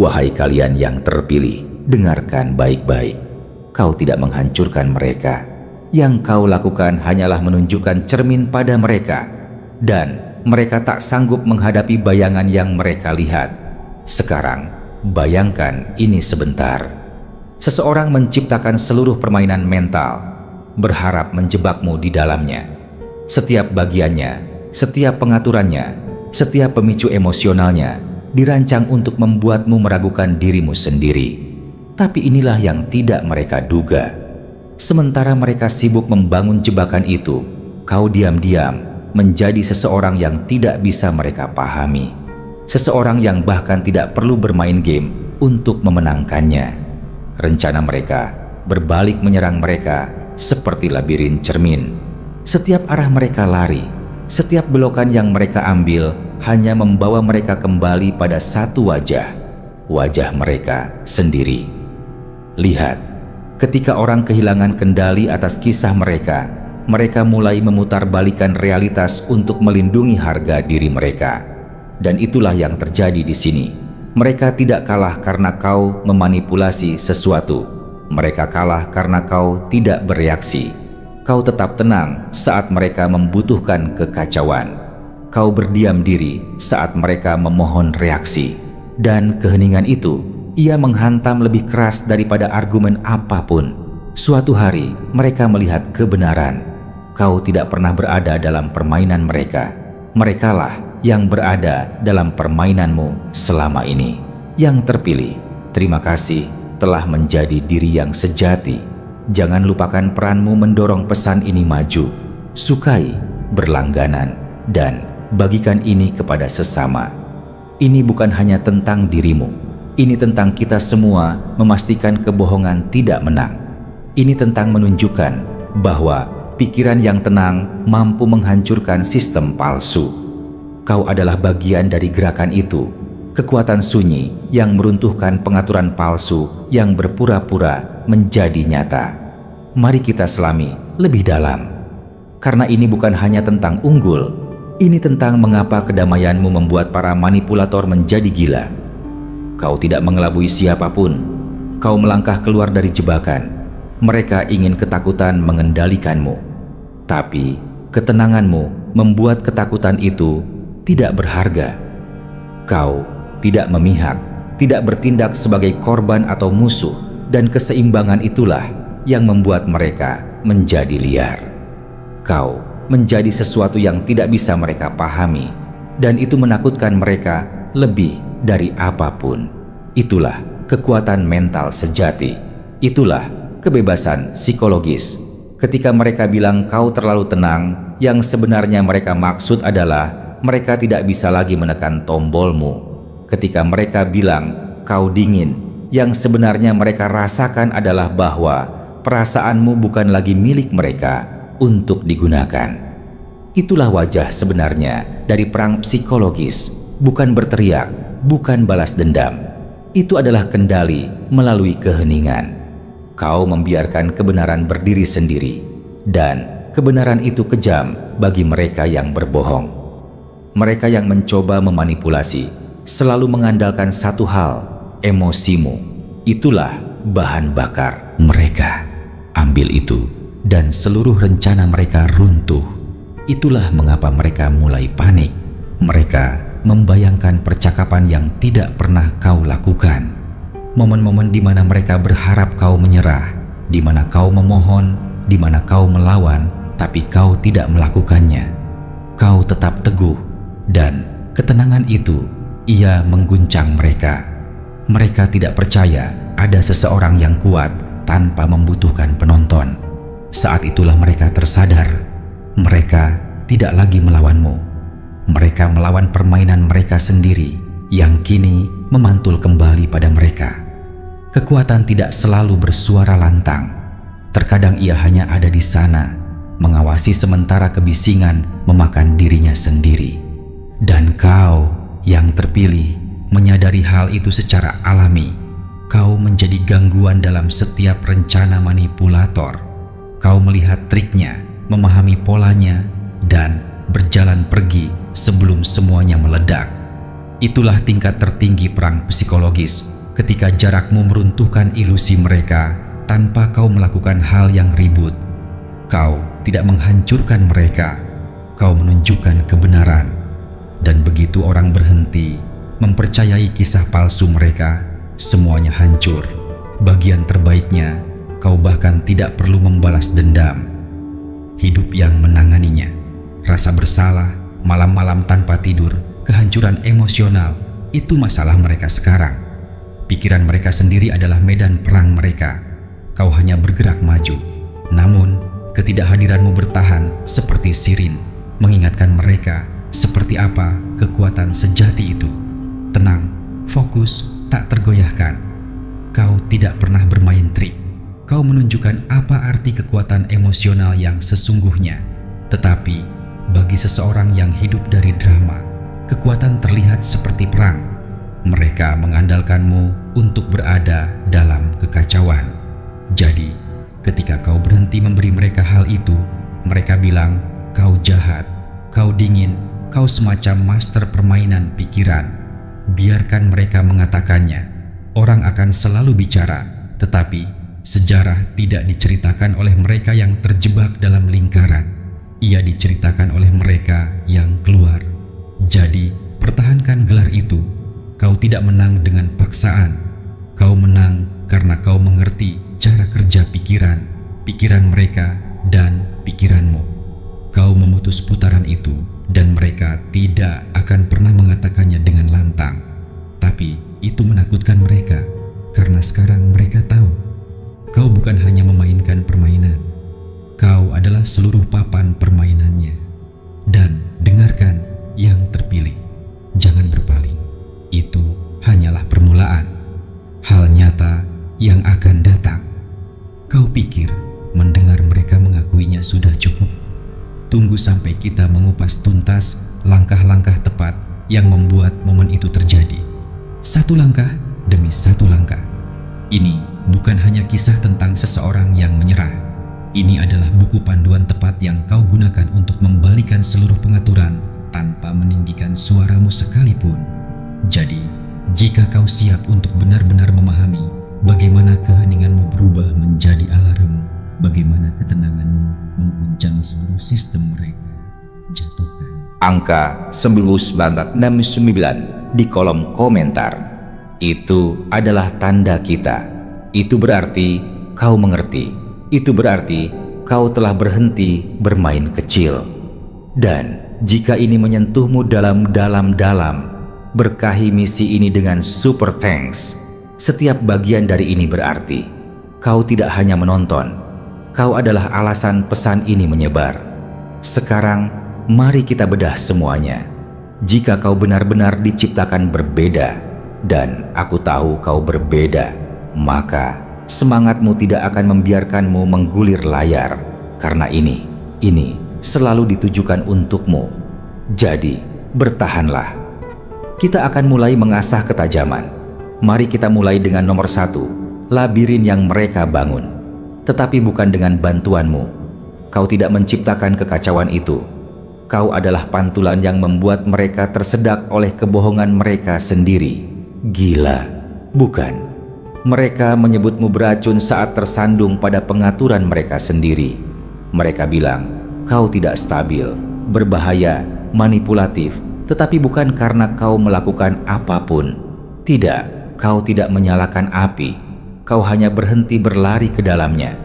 Wahai kalian yang terpilih, dengarkan baik-baik. Kau tidak menghancurkan mereka. Yang kau lakukan hanyalah menunjukkan cermin pada mereka, dan mereka tak sanggup menghadapi bayangan yang mereka lihat. Sekarang, bayangkan ini sebentar. Seseorang menciptakan seluruh permainan mental, berharap menjebakmu di dalamnya. Setiap bagiannya, setiap pengaturannya, setiap pemicu emosionalnya dirancang untuk membuatmu meragukan dirimu sendiri. Tapi inilah yang tidak mereka duga. Sementara mereka sibuk membangun jebakan itu, kau diam-diam menjadi seseorang yang tidak bisa mereka pahami. Seseorang yang bahkan tidak perlu bermain game untuk memenangkannya. Rencana mereka berbalik menyerang mereka seperti labirin cermin. Setiap arah mereka lari, setiap belokan yang mereka ambil hanya membawa mereka kembali pada satu wajah, wajah mereka sendiri. Lihat, ketika orang kehilangan kendali atas kisah mereka, mereka mulai memutarbalikkan realitas untuk melindungi harga diri mereka. Dan itulah yang terjadi di sini. Mereka tidak kalah karena kau memanipulasi sesuatu. Mereka kalah karena kau tidak bereaksi. Kau tetap tenang saat mereka membutuhkan kekacauan. Kau berdiam diri saat mereka memohon reaksi. Dan keheningan itu, ia menghantam lebih keras daripada argumen apapun. Suatu hari, mereka melihat kebenaran. Kau tidak pernah berada dalam permainan mereka. Merekalah yang berada dalam permainanmu selama ini. Yang terpilih, terima kasih telah menjadi diri yang sejati. Jangan lupakan peranmu mendorong pesan ini maju. Sukai, berlangganan, dan bagikan ini kepada sesama. Ini bukan hanya tentang dirimu. Ini tentang kita semua memastikan kebohongan tidak menang. Ini tentang menunjukkan bahwa pikiran yang tenang mampu menghancurkan sistem palsu. Kau adalah bagian dari gerakan itu, kekuatan sunyi yang meruntuhkan pengaturan palsu yang berpura-pura menjadi nyata. Mari kita selami lebih dalam. Karena ini bukan hanya tentang unggul, ini tentang mengapa kedamaianmu membuat para manipulator menjadi gila. Kau tidak mengelabui siapapun. Kau melangkah keluar dari jebakan. Mereka ingin ketakutan mengendalikanmu. Tapi ketenanganmu membuat ketakutan itu tidak berharga. Kau tidak memihak, tidak bertindak sebagai korban atau musuh, dan keseimbangan itulah yang membuat mereka menjadi liar. Kau menjadi sesuatu yang tidak bisa mereka pahami, dan itu menakutkan mereka lebih dari apapun. Itulah kekuatan mental sejati. Itulah kebebasan psikologis. Ketika mereka bilang kau terlalu tenang, yang sebenarnya mereka maksud adalah mereka tidak bisa lagi menekan tombolmu. Ketika mereka bilang kau dingin, yang sebenarnya mereka rasakan adalah bahwa perasaanmu bukan lagi milik mereka untuk digunakan. Itulah wajah sebenarnya dari perang psikologis. Bukan berteriak, bukan balas dendam. Itu adalah kendali melalui keheningan. Kau membiarkan kebenaran berdiri sendiri, dan kebenaran itu kejam bagi mereka yang berbohong. Mereka yang mencoba memanipulasi selalu mengandalkan satu hal, emosimu. Itulah bahan bakar mereka. Ambil itu, dan seluruh rencana mereka runtuh. Itulah mengapa mereka mulai panik. Mereka membayangkan percakapan yang tidak pernah kau lakukan. Momen-momen di mana mereka berharap kau menyerah, di mana kau memohon, di mana kau melawan, tapi kau tidak melakukannya. Kau tetap teguh, dan ketenangan itu ia mengguncang mereka. Mereka tidak percaya ada seseorang yang kuat tanpa membutuhkan penonton. Saat itulah mereka tersadar, mereka tidak lagi melawanmu. Mereka melawan permainan mereka sendiri yang kini memantul kembali pada mereka. Kekuatan tidak selalu bersuara lantang. Terkadang ia hanya ada di sana, mengawasi sementara kebisingan memakan dirinya sendiri. Dan kau yang terpilih menyadari hal itu secara alami. Kau menjadi gangguan dalam setiap rencana manipulator. Kau melihat triknya, memahami polanya, dan berjalan pergi sebelum semuanya meledak. Itulah tingkat tertinggi perang psikologis, ketika jarakmu meruntuhkan ilusi mereka tanpa kau melakukan hal yang ribut. Kau tidak menghancurkan mereka, kau menunjukkan kebenaran. Dan begitu orang berhenti mempercayai kisah palsu mereka, semuanya hancur. Bagian terbaiknya, kau bahkan tidak perlu membalas dendam. Hidup yang menanganinya, rasa bersalah, malam-malam tanpa tidur, kehancuran emosional, itu masalah mereka sekarang. Pikiran mereka sendiri adalah medan perang mereka. Kau hanya bergerak maju. Namun, ketidakhadiranmu bertahan seperti sirin, mengingatkan mereka seperti apa kekuatan sejati itu. Tenang, fokus, tak tergoyahkan. Kau tidak pernah bermain trik. Kau menunjukkan apa arti kekuatan emosional yang sesungguhnya. Tetapi, bagi seseorang yang hidup dari drama, kekuatan terlihat seperti perang. Mereka mengandalkanmu untuk berada dalam kekacauan. Jadi, ketika kau berhenti memberi mereka hal itu, mereka bilang kau jahat, kau dingin, kau semacam master permainan pikiran. Biarkan mereka mengatakannya. Orang akan selalu bicara, tetapi sejarah tidak diceritakan oleh mereka yang terjebak dalam lingkaran. Ia diceritakan oleh mereka yang keluar. Jadi, pertahankan gelar itu. Kau tidak menang dengan paksaan. Kau menang karena kau mengerti cara kerja pikiran mereka dan pikiranmu. Kau memutus putaran itu, dan mereka tidak akan pernah mengatakannya dengan lantang. Tapi itu menakutkan mereka, karena sekarang mereka tahu kau bukan hanya memainkan permainan. Kau adalah seluruh papan permainannya. Dan dengarkan yang terpilih, jangan berpaling. Itu hanyalah permulaan, hal nyata yang akan datang. Kau pikir mendengar mereka mengakuinya sudah cukup? Tunggu sampai kita mengupas tuntas langkah-langkah tepat yang membuat momen itu terjadi. Satu langkah demi satu langkah. Ini bukan hanya kisah tentang seseorang yang menyerah. Ini adalah buku panduan tepat yang kau gunakan untuk membalikan seluruh pengaturan tanpa meninggikan suaramu sekalipun. Jadi, jika kau siap untuk benar-benar memahami bagaimana keheninganmu berubah menjadi alarm, bagaimana ketenanganmu mengguncang seluruh sistem mereka, jatuhkan angka 1969 di kolom komentar. Itu adalah tanda kita. Itu berarti kau mengerti. Itu berarti kau telah berhenti bermain kecil. Dan jika ini menyentuhmu dalam-dalam, berkahi misi ini dengan super thanks. Setiap bagian dari ini berarti kau tidak hanya menonton. Kau adalah alasan pesan ini menyebar. Sekarang, mari kita bedah semuanya. Jika kau benar-benar diciptakan berbeda, dan aku tahu kau berbeda, maka semangatmu tidak akan membiarkanmu menggulir layar. Karena ini selalu ditujukan untukmu. Jadi, bertahanlah. Kita akan mulai mengasah ketajaman. Mari kita mulai dengan nomor 1, labirin yang mereka bangun. Tetapi bukan dengan bantuanmu. Kau tidak menciptakan kekacauan itu. Kau adalah pantulan yang membuat mereka tersedak oleh kebohongan mereka sendiri. Gila, bukan? Mereka menyebutmu beracun saat tersandung pada pengaturan mereka sendiri. Mereka bilang, kau tidak stabil, berbahaya, manipulatif, tetapi bukan karena kau melakukan apapun. Tidak, kau tidak menyalakan api. Kau hanya berhenti berlari ke dalamnya.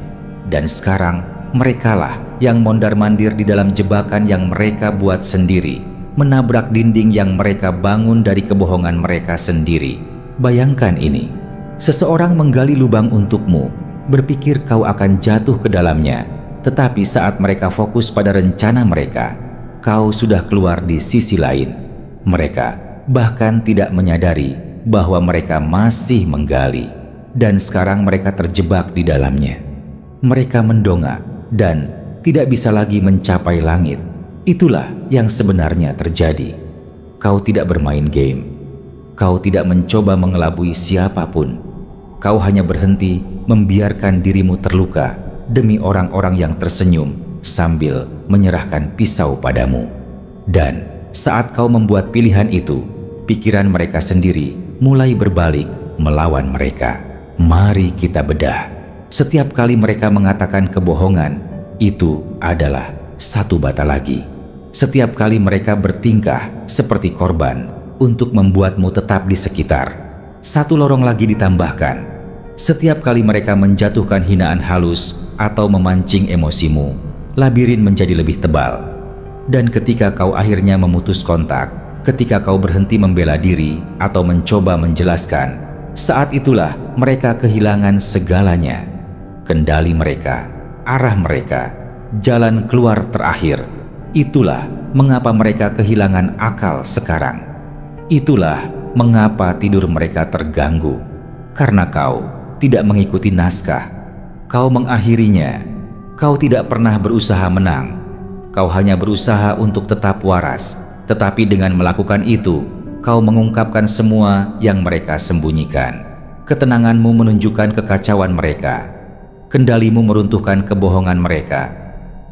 Dan sekarang merekalah yang mondar-mandir di dalam jebakan yang mereka buat sendiri, menabrak dinding yang mereka bangun dari kebohongan mereka sendiri. Bayangkan ini, seseorang menggali lubang untukmu, berpikir kau akan jatuh ke dalamnya, tetapi saat mereka fokus pada rencana mereka, kau sudah keluar di sisi lain. Mereka bahkan tidak menyadari bahwa mereka masih menggali. Dan sekarang mereka terjebak di dalamnya. Mereka mendongak dan tidak bisa lagi mencapai langit. Itulah yang sebenarnya terjadi. Kau tidak bermain game. Kau tidak mencoba mengelabui siapapun. Kau hanya berhenti membiarkan dirimu terluka demi orang-orang yang tersenyum sambil menyerahkan pisau padamu. Dan saat kau membuat pilihan itu, pikiran mereka sendiri mulai berbalik melawan mereka. Mari kita bedah. Setiap kali mereka mengatakan kebohongan, itu adalah satu bata lagi. Setiap kali mereka bertingkah seperti korban untuk membuatmu tetap di sekitar, satu lorong lagi ditambahkan. Setiap kali mereka menjatuhkan hinaan halus atau memancing emosimu, labirin menjadi lebih tebal. Dan ketika kau akhirnya memutus kontak, ketika kau berhenti membela diri atau mencoba menjelaskan, saat itulah mereka kehilangan segalanya. Kendali mereka, arah mereka, jalan keluar terakhir. Itulah mengapa mereka kehilangan akal sekarang. Itulah mengapa tidur mereka terganggu. Karena kau tidak mengikuti naskah. Kau mengakhirinya. Kau tidak pernah berusaha menang. Kau hanya berusaha untuk tetap waras. Tetapi dengan melakukan itu, kau mengungkapkan semua yang mereka sembunyikan. Ketenanganmu menunjukkan kekacauan mereka. Kendalimu meruntuhkan kebohongan mereka.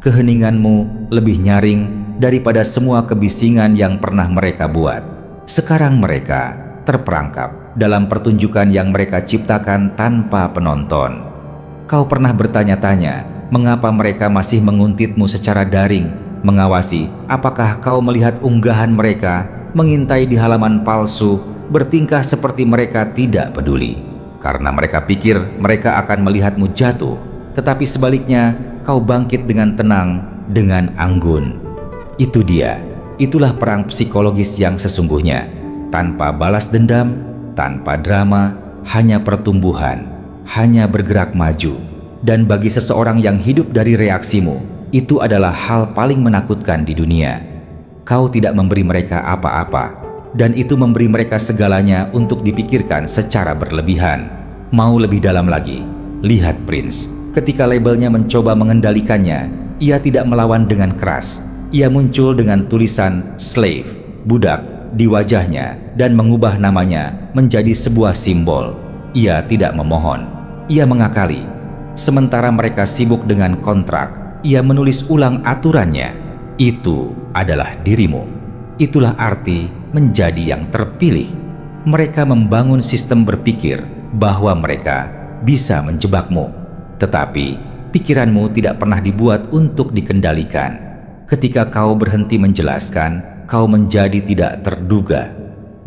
Keheninganmu lebih nyaring daripada semua kebisingan yang pernah mereka buat. Sekarang mereka terperangkap dalam pertunjukan yang mereka ciptakan tanpa penonton. Kau pernah bertanya-tanya mengapa mereka masih menguntitmu secara daring, mengawasi apakah kau melihat unggahan mereka, mengintai di halaman palsu, bertingkah seperti mereka tidak peduli. Karena mereka pikir mereka akan melihatmu jatuh, tetapi sebaliknya kau bangkit dengan tenang, dengan anggun. Itu dia, itulah perang psikologis yang sesungguhnya. Tanpa balas dendam, tanpa drama, hanya pertumbuhan, hanya bergerak maju. Dan bagi seseorang yang hidup dari reaksimu, itu adalah hal paling menakutkan di dunia. Kau tidak memberi mereka apa-apa, dan itu memberi mereka segalanya untuk dipikirkan secara berlebihan. Mau lebih dalam lagi, lihat Prince. Ketika labelnya mencoba mengendalikannya, ia tidak melawan dengan keras. Ia muncul dengan tulisan slave, budak, di wajahnya dan mengubah namanya menjadi sebuah simbol. Ia tidak memohon, ia mengakali. Sementara mereka sibuk dengan kontrak, ia menulis ulang aturannya. Itu adalah dirimu. Itulah arti menjadi yang terpilih. Mereka membangun sistem berpikir bahwa mereka bisa menjebakmu, tetapi pikiranmu tidak pernah dibuat untuk dikendalikan. Ketika kau berhenti menjelaskan, kau menjadi tidak terduga,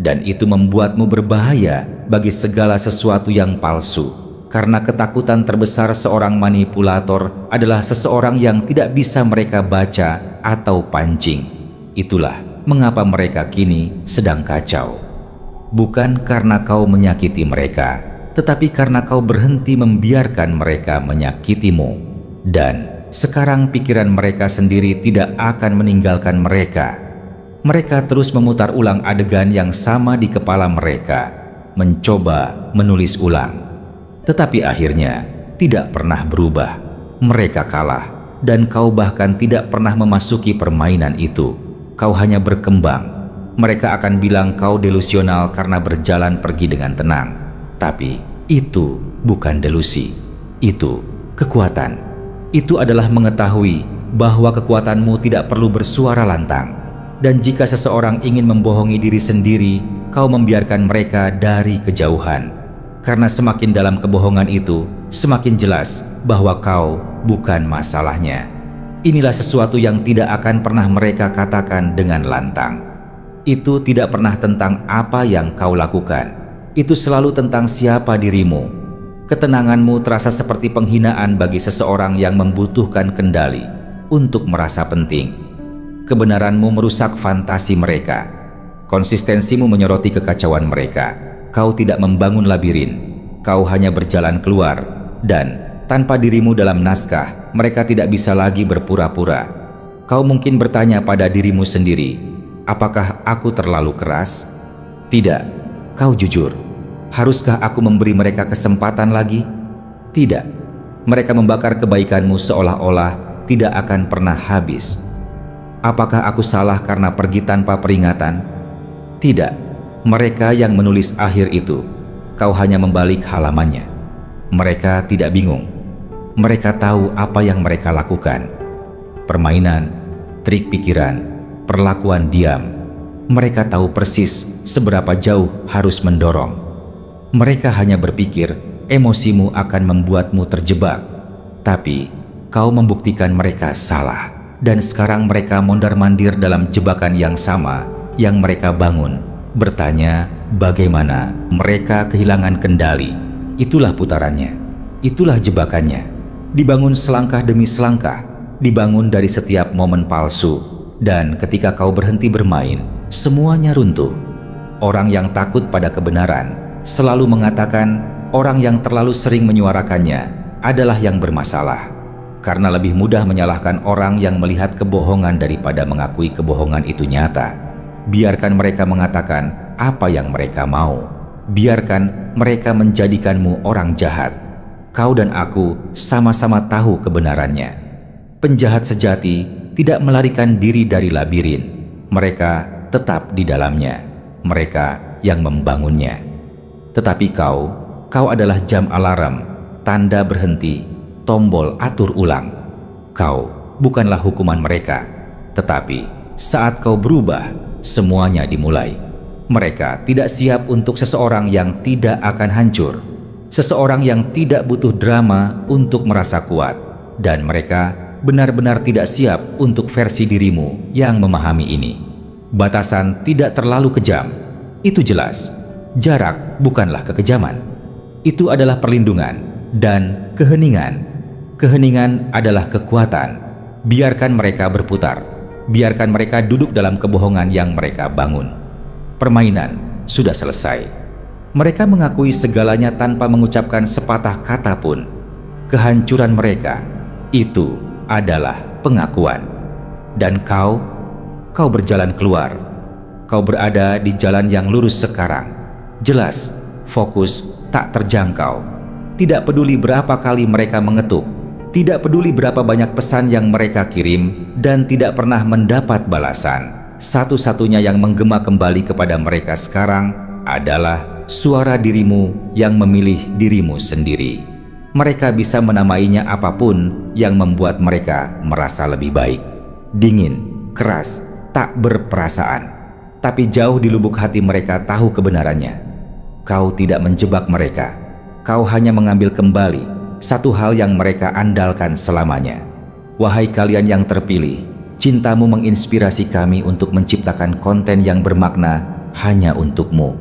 dan itu membuatmu berbahaya bagi segala sesuatu yang palsu. Karena ketakutan terbesar seorang manipulator adalah seseorang yang tidak bisa mereka baca atau pancing. Itulah mengapa mereka kini sedang kacau. Bukan karena kau menyakiti mereka, tetapi karena kau berhenti membiarkan mereka menyakitimu. Dan sekarang pikiran mereka sendiri tidak akan meninggalkan mereka. Mereka terus memutar ulang adegan yang sama di kepala mereka, mencoba menulis ulang. Tetapi akhirnya tidak pernah berubah. Mereka kalah, dan kau bahkan tidak pernah memasuki permainan itu. Kau hanya berkembang. Mereka akan bilang kau delusional karena berjalan pergi dengan tenang. Tapi itu bukan delusi, itu kekuatan. Itu adalah mengetahui bahwa kekuatanmu tidak perlu bersuara lantang. Dan jika seseorang ingin membohongi diri sendiri, kau membiarkan mereka dari kejauhan. Karena semakin dalam kebohongan itu, semakin jelas bahwa kau bukan masalahnya. Inilah sesuatu yang tidak akan pernah mereka katakan dengan lantang. Itu tidak pernah tentang apa yang kau lakukan. Itu selalu tentang siapa dirimu. Ketenanganmu terasa seperti penghinaan bagi seseorang yang membutuhkan kendali untuk merasa penting. Kebenaranmu merusak fantasi mereka. Konsistensimu menyoroti kekacauan mereka. Kau tidak membangun labirin. Kau hanya berjalan keluar. Dan tanpa dirimu dalam naskah, mereka tidak bisa lagi berpura-pura. Kau mungkin bertanya pada dirimu sendiri, apakah aku terlalu keras? Tidak. Kau jujur. Haruskah aku memberi mereka kesempatan lagi? Tidak. Mereka membakar kebaikanmu seolah-olah tidak akan pernah habis. Apakah aku salah karena pergi tanpa peringatan? Tidak. Mereka yang menulis akhir itu, kau hanya membalik halamannya. Mereka tidak bingung. Mereka tahu apa yang mereka lakukan. Permainan, trik pikiran, perlakuan diam. Mereka tahu persis seberapa jauh harus mendorong. Mereka hanya berpikir emosimu akan membuatmu terjebak, tapi kau membuktikan mereka salah. Dan sekarang mereka mondar-mandir dalam jebakan yang sama yang mereka bangun, bertanya bagaimana mereka kehilangan kendali. Itulah putarannya, itulah jebakannya. Dibangun selangkah demi selangkah, dibangun dari setiap momen palsu, dan ketika kau berhenti bermain, semuanya runtuh. Orang yang takut pada kebenaran selalu mengatakan orang yang terlalu sering menyuarakannya adalah yang bermasalah, karena lebih mudah menyalahkan orang yang melihat kebohongan daripada mengakui kebohongan itu nyata. Biarkan mereka mengatakan apa yang mereka mau. Biarkan mereka menjadikanmu orang jahat. Kau dan aku sama-sama tahu kebenarannya. Penjahat sejati tidak melarikan diri dari labirin. Mereka tetap di dalamnya. Mereka yang membangunnya. Tetapi kau adalah jam alarm, tanda berhenti, tombol atur ulang. Kau bukanlah hukuman mereka, tetapi saat kau berubah, semuanya dimulai. Mereka tidak siap untuk seseorang yang tidak akan hancur, seseorang yang tidak butuh drama untuk merasa kuat, dan mereka benar-benar tidak siap untuk versi dirimu yang memahami ini. Batasan tidak terlalu kejam, itu jelas. Jarak bukanlah kekejaman, itu adalah perlindungan dan keheningan. Keheningan adalah kekuatan. Biarkan mereka berputar. Biarkan mereka duduk dalam kebohongan yang mereka bangun. Permainan sudah selesai. Mereka mengakui segalanya tanpa mengucapkan sepatah kata pun. Kehancuran mereka, itu adalah pengakuan. Dan kau berjalan keluar. Kau berada di jalan yang lurus sekarang. Jelas, fokus, tak terjangkau. Tidak peduli berapa kali mereka mengetuk. Tidak peduli berapa banyak pesan yang mereka kirim dan tidak pernah mendapat balasan. Satu-satunya yang menggema kembali kepada mereka sekarang adalah suara dirimu yang memilih dirimu sendiri. Mereka bisa menamainya apapun yang membuat mereka merasa lebih baik. Dingin, keras, tak berperasaan. Tapi jauh di lubuk hati mereka tahu kebenarannya. Kau tidak menjebak mereka. Kau hanya mengambil kembali satu hal yang mereka andalkan selamanya. Wahai kalian yang terpilih, cintamu menginspirasi kami untuk menciptakan konten yang bermakna hanya untukmu.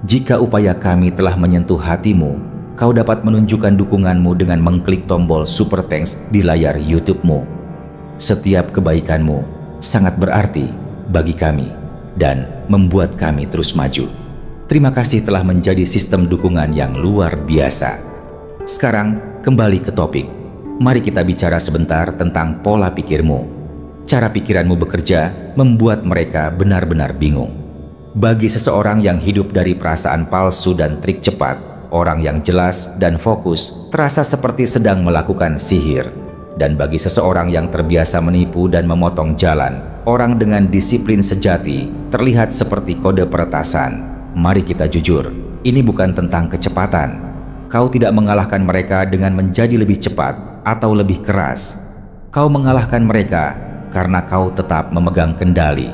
Jika upaya kami telah menyentuh hatimu, kau dapat menunjukkan dukunganmu dengan mengklik tombol Super Thanks di layar YouTube-mu. Setiap kebaikanmu sangat berarti bagi kami dan membuat kami terus maju. Terima kasih telah menjadi sistem dukungan yang luar biasa. Sekarang kembali ke topik. Mari kita bicara sebentar tentang pola pikirmu. Cara pikiranmu bekerja membuat mereka benar-benar bingung. Bagi seseorang yang hidup dari perasaan palsu dan trik cepat, orang yang jelas dan fokus terasa seperti sedang melakukan sihir. Dan bagi seseorang yang terbiasa menipu dan memotong jalan, orang dengan disiplin sejati terlihat seperti kode peretasan. Mari kita jujur, ini bukan tentang kecepatan. Kau tidak mengalahkan mereka dengan menjadi lebih cepat atau lebih keras. Kau mengalahkan mereka karena kau tetap memegang kendali.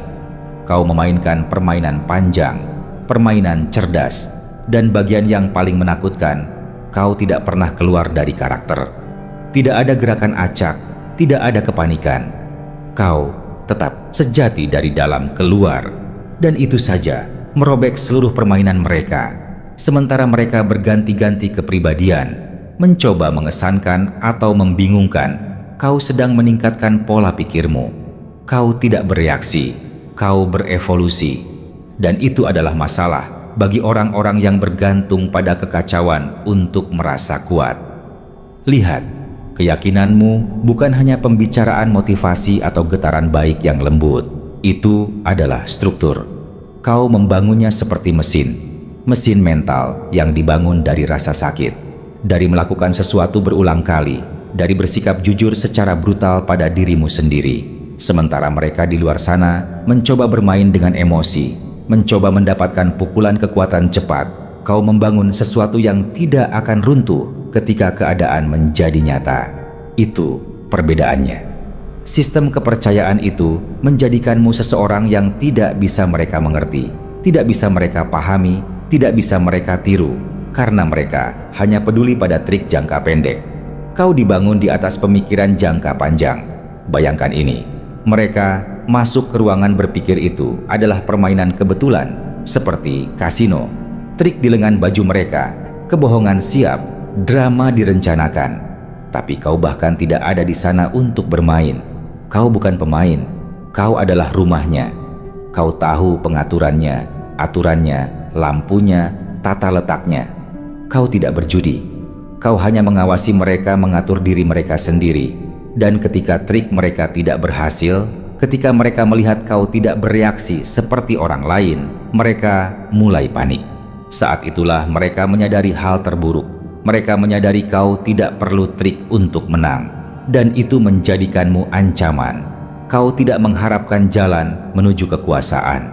Kau memainkan permainan panjang, permainan cerdas, dan bagian yang paling menakutkan, kau tidak pernah keluar dari karakter. Tidak ada gerakan acak, tidak ada kepanikan. Kau tetap sejati dari dalam keluar, dan itu saja merobek seluruh permainan mereka. Sementara mereka berganti-ganti kepribadian, mencoba mengesankan atau membingungkan, kau sedang meningkatkan pola pikirmu. Kau tidak bereaksi, kau berevolusi. Dan itu adalah masalah bagi orang-orang yang bergantung pada kekacauan untuk merasa kuat. Lihat, keyakinanmu bukan hanya pembicaraan motivasi atau getaran baik yang lembut. Itu adalah struktur. Kau membangunnya seperti mesin mental yang dibangun dari rasa sakit, dari melakukan sesuatu berulang kali, dari bersikap jujur secara brutal pada dirimu sendiri. Sementara mereka di luar sana mencoba bermain dengan emosi, mencoba mendapatkan pukulan kekuatan cepat. Kau membangun sesuatu yang tidak akan runtuh ketika keadaan menjadi nyata. Itu perbedaannya. Sistem kepercayaan itu menjadikanmu seseorang yang tidak bisa mereka mengerti, tidak bisa mereka pahami, tidak bisa mereka tiru, karena mereka hanya peduli pada trik jangka pendek. Kau dibangun di atas pemikiran jangka panjang. Bayangkan ini, mereka masuk ke ruangan berpikir itu adalah permainan kebetulan, seperti kasino, trik di lengan baju mereka, kebohongan siap, drama direncanakan. Tapi kau bahkan tidak ada di sana untuk bermain. Kau bukan pemain, kau adalah rumahnya. Kau tahu pengaturannya, aturannya, lampunya, tata letaknya. Kau tidak berjudi. Kau hanya mengawasi mereka mengatur diri mereka sendiri. Dan ketika trik mereka tidak berhasil, ketika mereka melihat kau tidak bereaksi seperti orang lain, mereka mulai panik. Saat itulah mereka menyadari hal terburuk. Mereka menyadari kau tidak perlu trik untuk menang. Dan itu menjadikanmu ancaman. Kau tidak mengharapkan jalan menuju kekuasaan.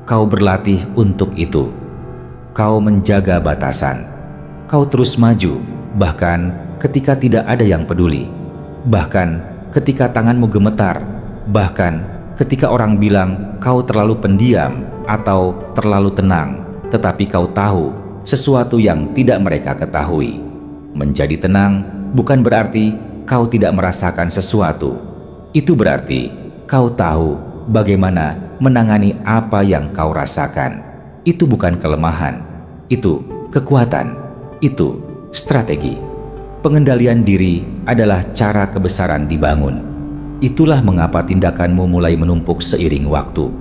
Kau berlatih untuk itu. Kau menjaga batasan. Kau terus maju, bahkan ketika tidak ada yang peduli. Bahkan ketika tanganmu gemetar. Bahkan ketika orang bilang kau terlalu pendiam atau terlalu tenang. Tetapi kau tahu sesuatu yang tidak mereka ketahui. Menjadi tenang bukan berarti kau tidak merasakan sesuatu. Itu berarti kau tahu bagaimana menangani apa yang kau rasakan. Itu bukan kelemahan, itu kekuatan, itu strategi. Pengendalian diri adalah cara kebesaran dibangun. Itulah mengapa tindakanmu mulai menumpuk seiring waktu.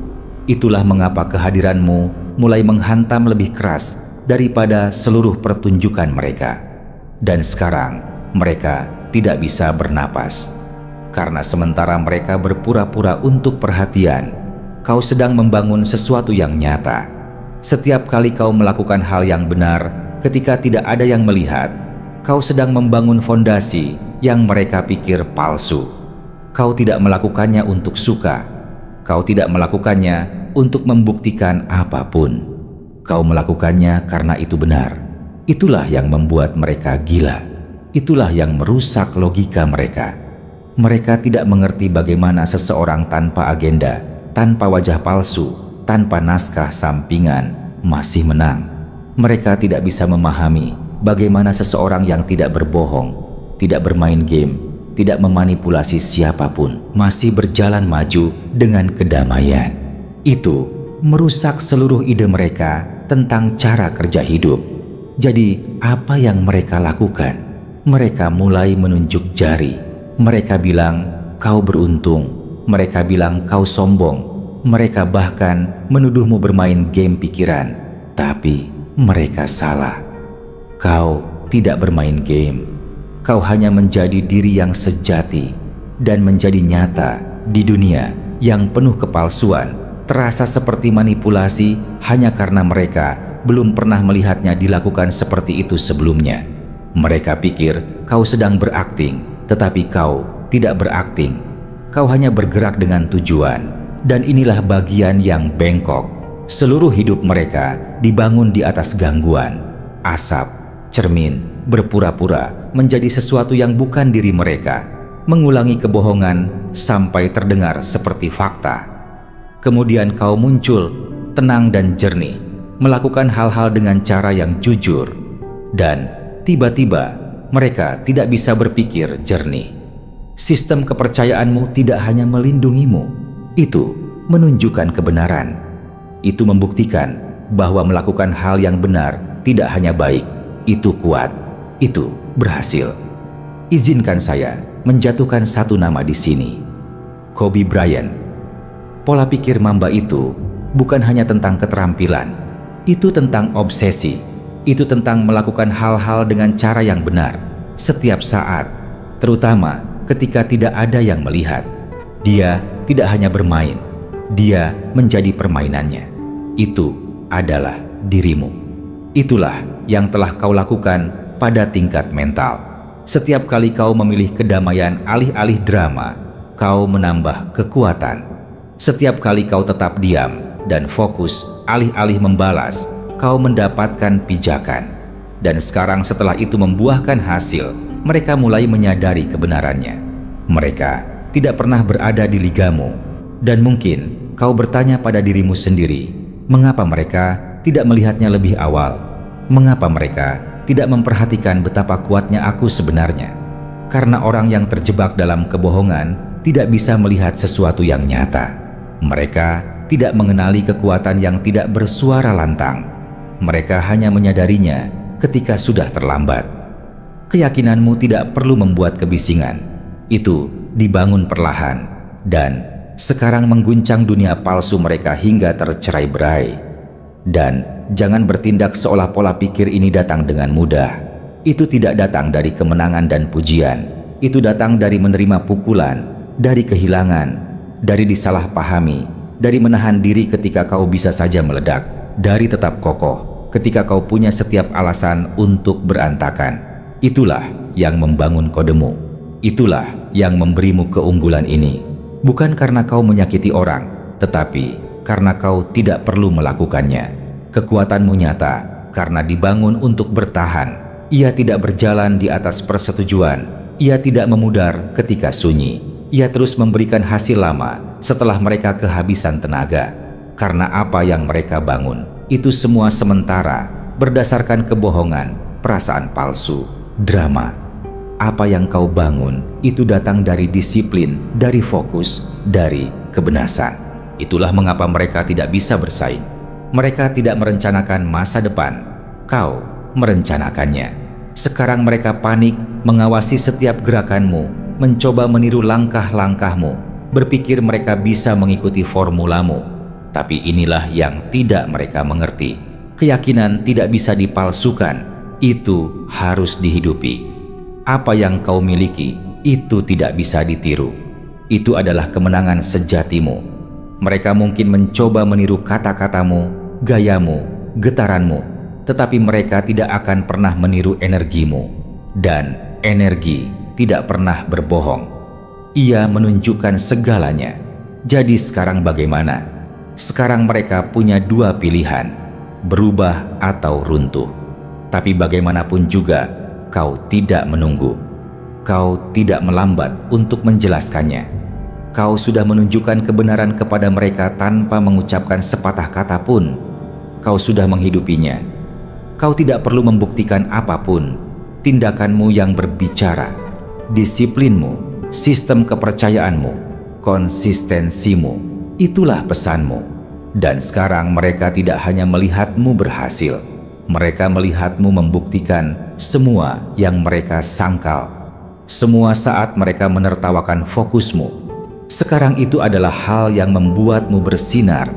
Itulah mengapa kehadiranmu mulai menghantam lebih keras daripada seluruh pertunjukan mereka. Dan sekarang mereka tidak bisa bernapas. Karena sementara mereka berpura-pura untuk perhatian, kau sedang membangun sesuatu yang nyata. Setiap kali kau melakukan hal yang benar ketika tidak ada yang melihat, kau sedang membangun fondasi yang mereka pikir palsu. Kau tidak melakukannya untuk suka. Kau tidak melakukannya untuk membuktikan apapun. Kau melakukannya karena itu benar. Itulah yang membuat mereka gila. Itulah yang merusak logika mereka. Mereka tidak mengerti bagaimana seseorang tanpa agenda, tanpa wajah palsu, tanpa naskah sampingan masih menang. Mereka tidak bisa memahami bagaimana seseorang yang tidak berbohong, tidak bermain game, tidak memanipulasi siapapun, masih berjalan maju dengan kedamaian. Itu merusak seluruh ide mereka tentang cara kerja hidup. Jadi, apa yang mereka lakukan? Mereka mulai menunjuk jari. Mereka bilang, kau beruntung. Mereka bilang, kau sombong. Mereka bahkan menuduhmu bermain game pikiran. Tapi, mereka salah. Kau tidak bermain game. Kau hanya menjadi diri yang sejati dan menjadi nyata di dunia yang penuh kepalsuan, terasa seperti manipulasi hanya karena mereka belum pernah melihatnya dilakukan seperti itu sebelumnya. Mereka pikir kau sedang berakting, tetapi kau tidak berakting. Kau hanya bergerak dengan tujuan, dan inilah bagian yang bengkok. Seluruh hidup mereka dibangun di atas gangguan, asap, cermin, berpura-pura menjadi sesuatu yang bukan diri mereka, mengulangi kebohongan sampai terdengar seperti fakta. Kemudian kau muncul, tenang dan jernih, melakukan hal-hal dengan cara yang jujur, dan tiba-tiba mereka tidak bisa berpikir jernih. Sistem kepercayaanmu tidak hanya melindungimu, itu menunjukkan kebenaran. Itu membuktikan bahwa melakukan hal yang benar tidak hanya baik, itu kuat, itu berhasil. Izinkan saya menjatuhkan satu nama di sini, Kobe Bryant. Pola pikir Mamba itu bukan hanya tentang keterampilan, itu tentang obsesi, itu tentang melakukan hal-hal dengan cara yang benar, setiap saat, terutama ketika tidak ada yang melihat. Dia tidak hanya bermain, dia menjadi permainannya. Itu adalah dirimu. Itulah yang telah kau lakukan pada tingkat mental. Setiap kali kau memilih kedamaian alih-alih drama, kau menambah kekuatan. Setiap kali kau tetap diam dan fokus alih-alih membalas, kau mendapatkan pijakan. Dan sekarang setelah itu membuahkan hasil, mereka mulai menyadari kebenarannya. Mereka tidak pernah berada di ligamu. Dan mungkin kau bertanya pada dirimu sendiri, Mengapa mereka tidak melihatnya lebih awal? Mengapa mereka tidak memperhatikan betapa kuatnya aku sebenarnya? Karena orang yang terjebak dalam kebohongan tidak bisa melihat sesuatu yang nyata. Mereka tidak mengenali kekuatan yang tidak bersuara lantang. Mereka hanya menyadarinya ketika sudah terlambat. Keyakinanmu tidak perlu membuat kebisingan. Itu dibangun perlahan dan sekarang mengguncang dunia palsu mereka hingga tercerai-berai. Dan jangan bertindak seolah pola pikir ini datang dengan mudah. Itu tidak datang dari kemenangan dan pujian. Itu datang dari menerima pukulan, dari kehilangan, dari disalahpahami, dari menahan diri ketika kau bisa saja meledak, dari tetap kokoh ketika kau punya setiap alasan untuk berantakan. Itulah yang membangun kodemu. Itulah yang memberimu keunggulan ini. Bukan karena kau menyakiti orang, tetapi karena kau tidak perlu melakukannya. Kekuatanmu nyata karena dibangun untuk bertahan. Ia tidak berjalan di atas persetujuan. Ia tidak memudar ketika sunyi. Ia terus memberikan hasil lama setelah mereka kehabisan tenaga. Karena apa yang mereka bangun, itu semua sementara, berdasarkan kebohongan, perasaan palsu, drama. Apa yang kau bangun itu datang dari disiplin, dari fokus, dari kebenasan. Itulah mengapa mereka tidak bisa bersaing. Mereka tidak merencanakan masa depan. Kau merencanakannya. Sekarang mereka panik mengawasi setiap gerakanmu, mencoba meniru langkah-langkahmu, berpikir mereka bisa mengikuti formulamu. Tapi inilah yang tidak mereka mengerti. Keyakinan tidak bisa dipalsukan. Itu harus dihidupi. Apa yang kau miliki itu tidak bisa ditiru. Itu adalah kemenangan sejatimu. Mereka mungkin mencoba meniru kata-katamu, gayamu, getaranmu, tetapi mereka tidak akan pernah meniru energimu. Dan energi tidak pernah berbohong. Ia menunjukkan segalanya. Jadi sekarang bagaimana? Sekarang mereka punya dua pilihan, berubah atau runtuh. Tapi bagaimanapun juga, kau tidak menunggu. Kau tidak melambat untuk menjelaskannya. Kau sudah menunjukkan kebenaran kepada mereka tanpa mengucapkan sepatah kata pun. Kau sudah menghidupinya. Kau tidak perlu membuktikan apapun. Tindakanmu yang berbicara, disiplinmu, sistem kepercayaanmu, konsistensimu, itulah pesanmu. Dan sekarang mereka tidak hanya melihatmu berhasil. Mereka melihatmu membuktikan semua yang mereka sangkal. Semua saat mereka menertawakan fokusmu. Sekarang itu adalah hal yang membuatmu bersinar.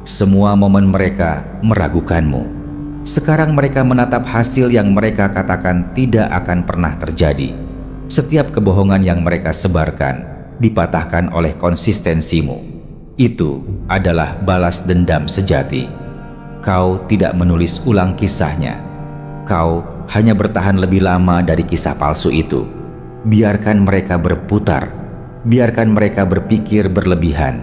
Semua momen mereka meragukanmu. Sekarang mereka menatap hasil yang mereka katakan tidak akan pernah terjadi. Setiap kebohongan yang mereka sebarkan dipatahkan oleh konsistensimu. Itu adalah balas dendam sejati. Kau tidak menulis ulang kisahnya. Kau hanya bertahan lebih lama dari kisah palsu itu. Biarkan mereka berputar. Biarkan mereka berpikir berlebihan.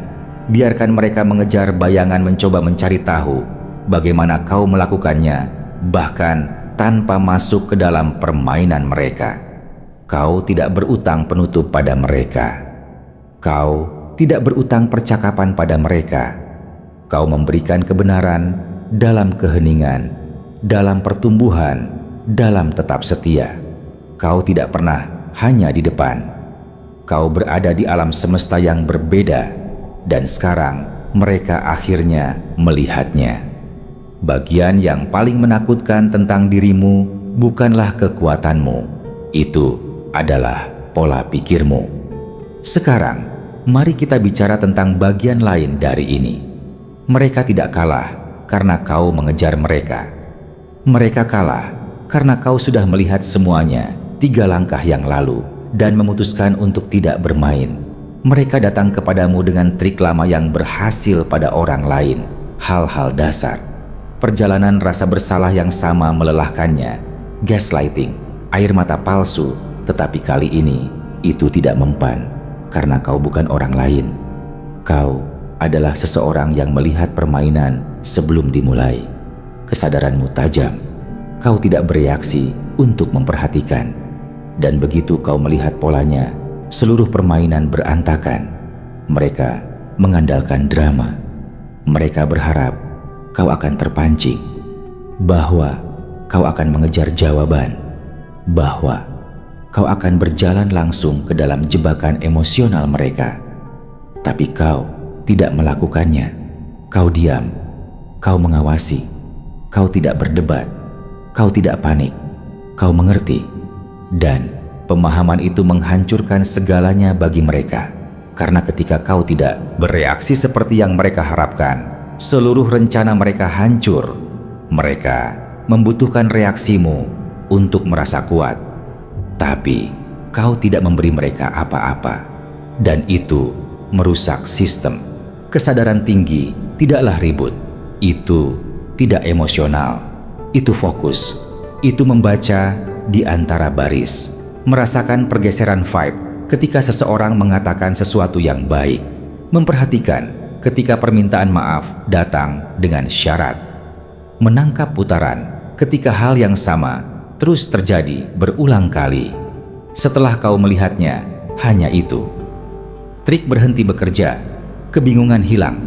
Biarkan mereka mengejar bayangan mencoba mencari tahu bagaimana kau melakukannya, bahkan tanpa masuk ke dalam permainan mereka. Kau tidak berutang penutup pada mereka. Kau tidak berutang percakapan pada mereka. Kau memberikan kebenaran dalam keheningan, dalam pertumbuhan, dalam tetap setia. Kau tidak pernah hanya di depan. Kau berada di alam semesta yang berbeda, dan sekarang mereka akhirnya melihatnya. Bagian yang paling menakutkan tentang dirimu bukanlah kekuatanmu. Itu adalah pola pikirmu. Sekarang, mari kita bicara tentang bagian lain dari ini. Mereka tidak kalah karena kau mengejar mereka. Mereka kalah karena kau sudah melihat semuanya 3 langkah yang lalu dan memutuskan untuk tidak bermain. Mereka datang kepadamu dengan trik lama yang berhasil pada orang lain, hal-hal dasar. Perjalanan rasa bersalah yang sama melelahkannya, gaslighting, air mata palsu, tetapi kali ini itu tidak mempan karena kau bukan orang lain. Kau adalah seseorang yang melihat permainan sebelum dimulai. Kesadaranmu tajam. Kau tidak bereaksi untuk memperhatikan. Dan begitu kau melihat polanya, seluruh permainan berantakan. Mereka mengandalkan drama. Mereka berharap kau akan terpancing, bahwa kau akan mengejar jawaban, bahwa kau akan berjalan langsung ke dalam jebakan emosional mereka. Tapi kau tidak melakukannya. Kau diam, kau mengawasi, kau tidak berdebat, kau tidak panik, kau mengerti. Dan pemahaman itu menghancurkan segalanya bagi mereka. Karena ketika kau tidak bereaksi seperti yang mereka harapkan, seluruh rencana mereka hancur. Mereka membutuhkan reaksimu untuk merasa kuat. Tapi kau tidak memberi mereka apa-apa. Dan itu merusak sistem. Kesadaran tinggi tidaklah ribut. Itu tidak emosional. Itu fokus. Itu membaca di antara baris. Merasakan pergeseran vibe ketika seseorang mengatakan sesuatu yang baik. Memperhatikan ketika permintaan maaf datang dengan syarat. Menangkap putaran ketika hal yang sama terus terjadi berulang kali. Setelah kau melihatnya, hanya itu. Trik berhenti bekerja, kebingungan hilang.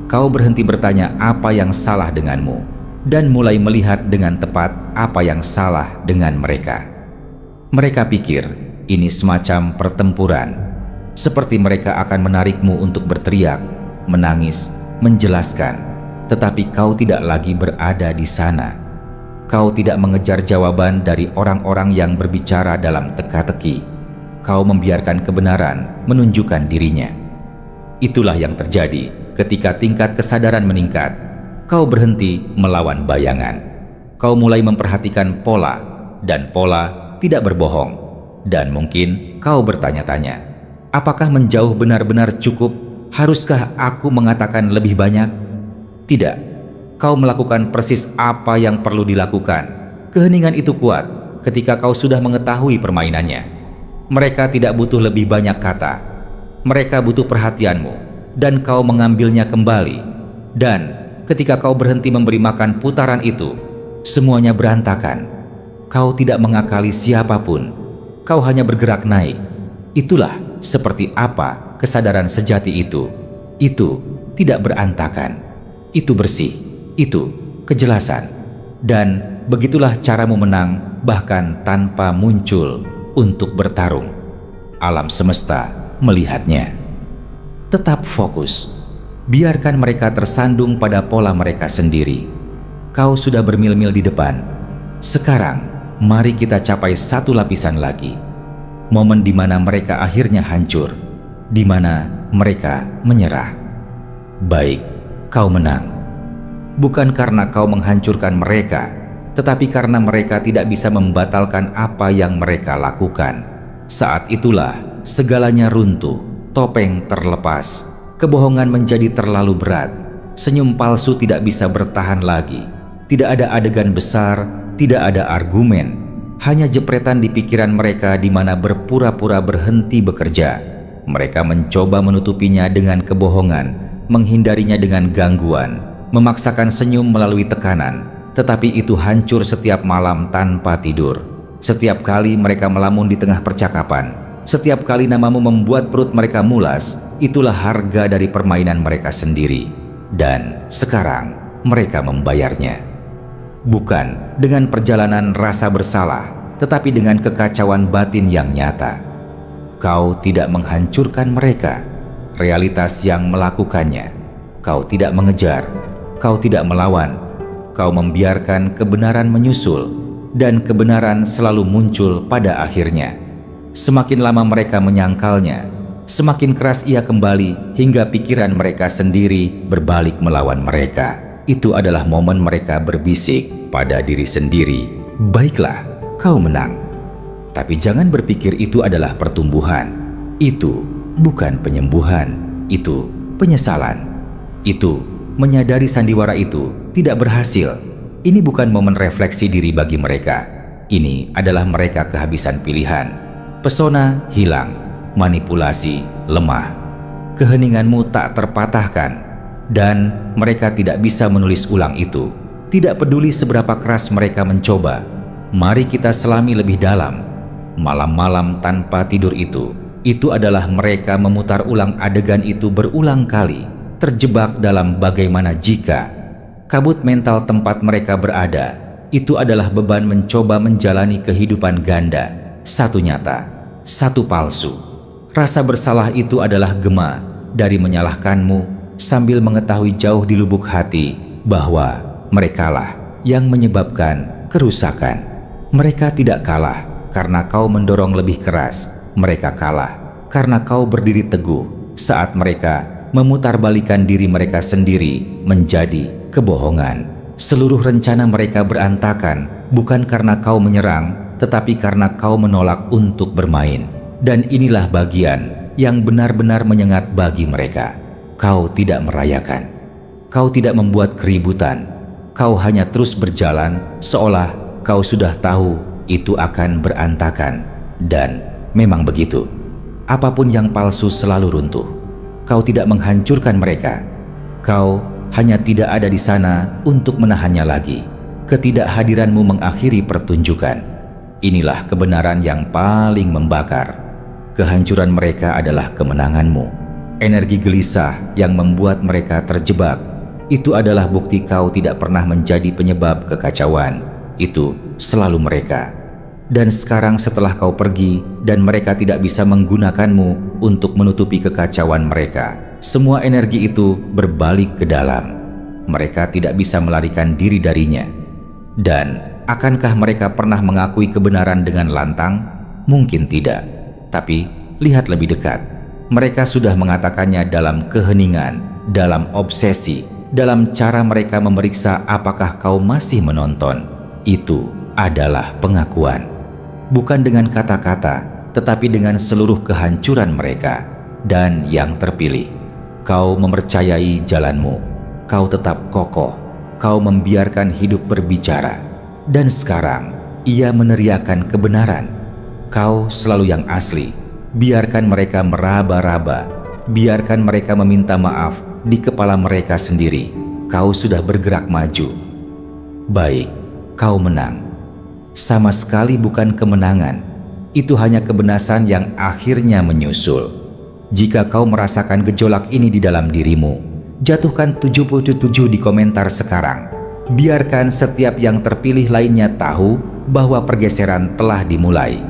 Kau berhenti bertanya apa yang salah denganmu dan mulai melihat dengan tepat apa yang salah dengan mereka. Mereka pikir ini semacam pertempuran, seperti mereka akan menarikmu untuk berteriak, menangis, menjelaskan, tetapi kau tidak lagi berada di sana. Kau tidak mengejar jawaban dari orang-orang yang berbicara dalam teka-teki. Kau membiarkan kebenaran menunjukkan dirinya. Itulah yang terjadi ketika tingkat kesadaran meningkat. Kau berhenti melawan bayangan. Kau mulai memperhatikan pola, dan pola tidak berbohong. Dan mungkin kau bertanya-tanya, apakah menjauh benar-benar cukup? Haruskah aku mengatakan lebih banyak? Tidak. Kau melakukan persis apa yang perlu dilakukan. Keheningan itu kuat ketika kau sudah mengetahui permainannya. Mereka tidak butuh lebih banyak kata. Mereka butuh perhatianmu, dan kau mengambilnya kembali. Dan ketika kau berhenti memberi makan putaran itu, semuanya berantakan. Kau tidak mengakali siapapun. Kau hanya bergerak naik. Itulah seperti apa kesadaran sejati itu. Itu tidak berantakan. Itu bersih. Itu kejelasan. Dan begitulah caramu menang bahkan tanpa muncul untuk bertarung. Alam semesta melihatnya. Tetap fokus. Biarkan mereka tersandung pada pola mereka sendiri. Kau sudah bermil-mil di depan. Sekarang, mari kita capai satu lapisan lagi. Momen di mana mereka akhirnya hancur, di mana mereka menyerah. Baik, kau menang. Bukan karena kau menghancurkan mereka, tetapi karena mereka tidak bisa membatalkan apa yang mereka lakukan. Saat itulah segalanya runtuh, topeng terlepas, kebohongan menjadi terlalu berat, senyum palsu tidak bisa bertahan lagi. Tidak ada adegan besar, tidak ada argumen, hanya jepretan di pikiran mereka di mana berpura-pura berhenti bekerja. Mereka mencoba menutupinya dengan kebohongan, menghindarinya dengan gangguan, memaksakan senyum melalui tekanan, tetapi itu hancur setiap malam tanpa tidur. Setiap kali mereka melamun di tengah percakapan, setiap kali namamu membuat perut mereka mulas, itulah harga dari permainan mereka sendiri. Dan sekarang mereka membayarnya. Bukan dengan perjalanan rasa bersalah, tetapi dengan kekacauan batin yang nyata. Kau tidak menghancurkan mereka, realitas yang melakukannya. Kau tidak mengejar, kau tidak melawan. Kau membiarkan kebenaran menyusul, dan kebenaran selalu muncul pada akhirnya. Semakin lama mereka menyangkalnya, semakin keras ia kembali hingga pikiran mereka sendiri berbalik melawan mereka. Itu adalah momen mereka berbisik pada diri sendiri, baiklah, kau menang. Tapi jangan berpikir itu adalah pertumbuhan. Itu bukan penyembuhan, itu penyesalan. Itu menyadari sandiwara itu tidak berhasil. Ini bukan momen refleksi diri bagi mereka. Ini adalah mereka kehabisan pilihan. Pesona hilang, manipulasi lemah. Keheninganmu tak terpatahkan. Dan mereka tidak bisa menulis ulang itu. Tidak peduli seberapa keras mereka mencoba. Mari kita selami lebih dalam. Malam-malam tanpa tidur itu adalah mereka memutar ulang adegan itu berulang kali, terjebak dalam bagaimana jika. Kabut mental tempat mereka berada, itu adalah beban mencoba menjalani kehidupan ganda, satu nyata, satu palsu. Rasa bersalah itu adalah gema dari menyalahkanmu sambil mengetahui jauh di lubuk hati bahwa merekalah yang menyebabkan kerusakan. Mereka tidak kalah karena kau mendorong lebih keras. Mereka kalah karena kau berdiri teguh saat mereka memutarbalikkan diri mereka sendiri menjadi kebohongan. Seluruh rencana mereka berantakan bukan karena kau menyerang, tetapi karena kau menolak untuk bermain. Dan inilah bagian yang benar-benar menyengat bagi mereka. Kau tidak merayakan. Kau tidak membuat keributan. Kau hanya terus berjalan seolah kau sudah tahu itu akan berantakan. Dan memang begitu. Apapun yang palsu selalu runtuh. Kau tidak menghancurkan mereka. Kau hanya tidak ada di sana untuk menahannya lagi. Ketidakhadiranmu mengakhiri pertunjukan. Inilah kebenaran yang paling membakar. Kehancuran mereka adalah kemenanganmu. Energi gelisah yang membuat mereka terjebak, itu adalah bukti kau tidak pernah menjadi penyebab kekacauan. Itu selalu mereka. Dan sekarang setelah kau pergi dan mereka tidak bisa menggunakanmu untuk menutupi kekacauan mereka, semua energi itu berbalik ke dalam. Mereka tidak bisa melarikan diri darinya. Dan akankah mereka pernah mengakui kebenaran dengan lantang? Mungkin tidak. Tapi lihat lebih dekat. Mereka sudah mengatakannya dalam keheningan, dalam obsesi, dalam cara mereka memeriksa apakah kau masih menonton. Itu adalah pengakuan. Bukan dengan kata-kata, tetapi dengan seluruh kehancuran mereka. Dan yang terpilih, kau mempercayai jalanmu. Kau tetap kokoh. Kau membiarkan hidup berbicara. Dan sekarang, ia meneriakan kebenaran. Kau selalu yang asli. Biarkan mereka meraba-raba. Biarkan mereka meminta maaf di kepala mereka sendiri. Kau sudah bergerak maju. Baik, kau menang. Sama sekali bukan kemenangan. Itu hanya kebenasan yang akhirnya menyusul. Jika kau merasakan gejolak ini di dalam dirimu, jatuhkan 77 di komentar sekarang. Biarkan setiap yang terpilih lainnya tahu bahwa pergeseran telah dimulai.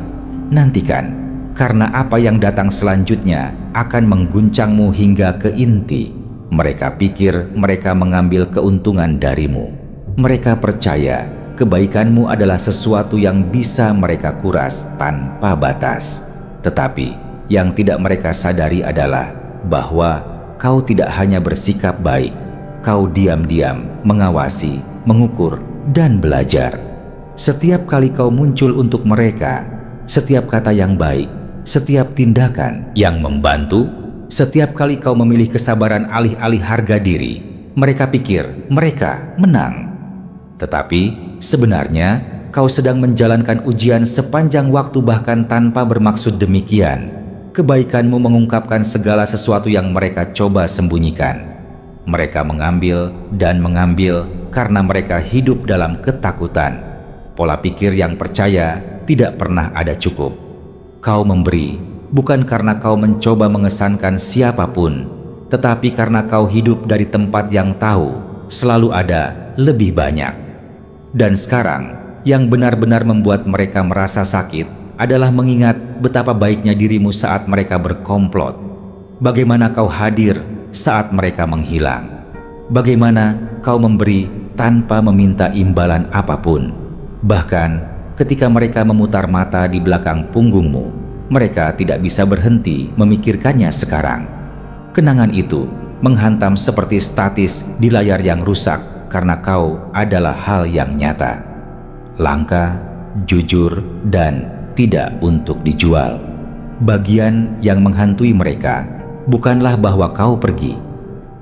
Nantikan, karena apa yang datang selanjutnya akan mengguncangmu hingga ke inti. Mereka pikir mereka mengambil keuntungan darimu. Mereka percaya kebaikanmu adalah sesuatu yang bisa mereka kuras tanpa batas. Tetapi yang tidak mereka sadari adalah bahwa kau tidak hanya bersikap baik. Kau diam-diam mengawasi, mengukur, dan belajar. Setiap kali kau muncul untuk mereka, setiap kata yang baik, setiap tindakan yang membantu, setiap kali kau memilih kesabaran alih-alih harga diri, mereka pikir mereka menang. Tetapi sebenarnya kau sedang menjalankan ujian sepanjang waktu bahkan tanpa bermaksud demikian. Kebaikanmu mengungkapkan segala sesuatu yang mereka coba sembunyikan. Mereka mengambil dan mengambil karena mereka hidup dalam ketakutan. Pola pikir yang percaya tidak pernah ada cukup. Kau memberi bukan karena kau mencoba mengesankan siapapun, tetapi karena kau hidup dari tempat yang tahu selalu ada lebih banyak. Dan sekarang, yang benar-benar membuat mereka merasa sakit adalah mengingat betapa baiknya dirimu saat mereka berkomplot. Bagaimana kau hadir saat mereka menghilang. Bagaimana kau memberi tanpa meminta imbalan apapun. Bahkan ketika mereka memutar mata di belakang punggungmu, mereka tidak bisa berhenti memikirkannya sekarang. Kenangan itu menghantam seperti statis di layar yang rusak karena kau adalah hal yang nyata, langka, jujur, dan tidak untuk dijual. Bagian yang menghantui mereka bukanlah bahwa kau pergi.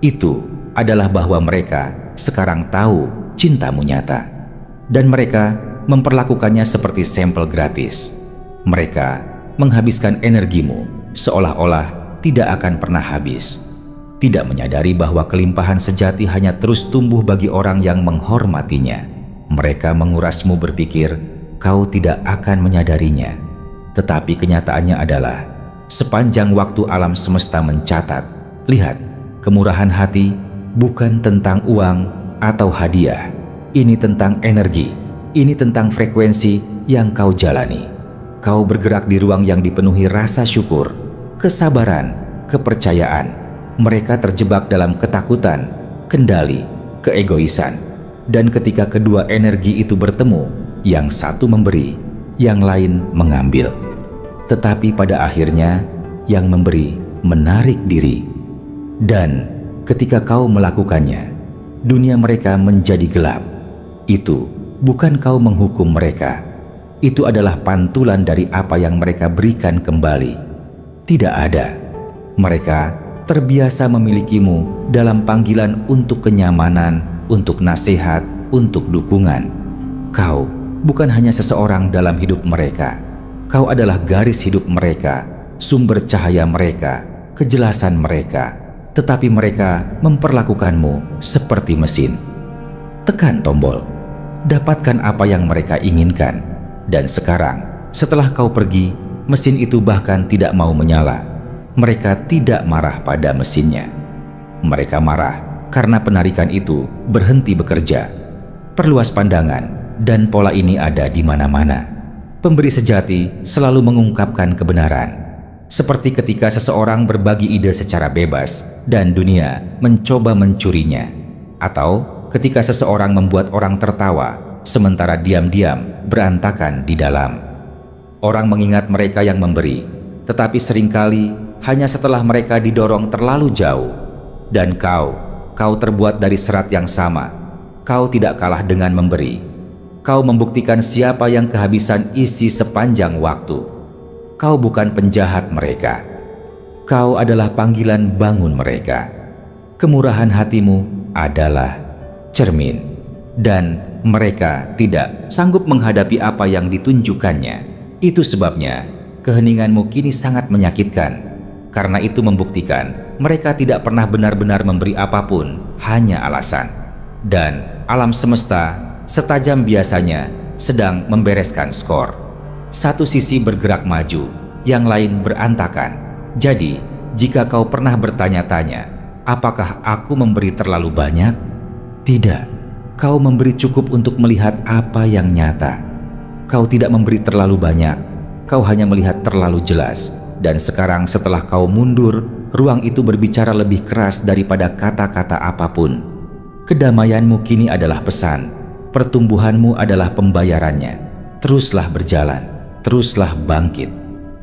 Itu adalah bahwa mereka sekarang tahu cintamu nyata. Dan mereka memperlakukannya seperti sampel gratis. Mereka menghabiskan energimu seolah-olah tidak akan pernah habis. Tidak menyadari bahwa kelimpahan sejati hanya terus tumbuh bagi orang yang menghormatinya. Mereka mengurasmu berpikir kau tidak akan menyadarinya. Tetapi kenyataannya adalah sepanjang waktu alam semesta mencatat, lihat, kemurahan hati bukan tentang uang, atau hadiah. Ini tentang energi, ini tentang frekuensi yang kau jalani. Kau bergerak di ruang yang dipenuhi rasa syukur, kesabaran, kepercayaan. Mereka terjebak dalam ketakutan, kendali, keegoisan. Dan ketika kedua energi itu bertemu, yang satu memberi, yang lain mengambil. Tetapi pada akhirnya, yang memberi menarik diri. Dan ketika kau melakukannya, dunia mereka menjadi gelap. Itu bukan kau menghukum mereka. Itu adalah pantulan dari apa yang mereka berikan kembali. Tidak ada. Mereka terbiasa memilikimu dalam panggilan untuk kenyamanan, untuk nasihat, untuk dukungan. Kau bukan hanya seseorang dalam hidup mereka. Kau adalah garis hidup mereka, sumber cahaya mereka, kejelasan mereka. Tetapi mereka memperlakukanmu seperti mesin. Tekan tombol. Dapatkan apa yang mereka inginkan. Dan sekarang, setelah kau pergi, mesin itu bahkan tidak mau menyala. Mereka tidak marah pada mesinnya. Mereka marah karena penarikan itu berhenti bekerja. Perluas pandangan, dan pola ini ada di mana-mana. Pemberi sejati selalu mengungkapkan kebenaran. Seperti ketika seseorang berbagi ide secara bebas dan dunia mencoba mencurinya. Atau ketika seseorang membuat orang tertawa sementara diam-diam berantakan di dalam. Orang mengingat mereka yang memberi, tetapi seringkali hanya setelah mereka didorong terlalu jauh. Dan kau terbuat dari serat yang sama. Kau tidak kalah dengan memberi. Kau membuktikan siapa yang kehabisan isi sepanjang waktu. Kau bukan penjahat mereka. Kau adalah panggilan bangun mereka. Kemurahan hatimu adalah cermin. Dan mereka tidak sanggup menghadapi apa yang ditunjukkannya. Itu sebabnya keheninganmu kini sangat menyakitkan. Karena itu membuktikan mereka tidak pernah benar-benar memberi apapun, hanya alasan. Dan alam semesta setajam biasanya sedang membereskan skor. Satu sisi bergerak maju, yang lain berantakan. Jadi, jika kau pernah bertanya-tanya, apakah aku memberi terlalu banyak? Tidak. Kau memberi cukup untuk melihat apa yang nyata. Kau tidak memberi terlalu banyak. Kau hanya melihat terlalu jelas. Dan sekarang setelah kau mundur, ruang itu berbicara lebih keras daripada kata-kata apapun. Kedamaianmu kini adalah pesan. Pertumbuhanmu adalah pembayarannya. Teruslah berjalan. Teruslah bangkit.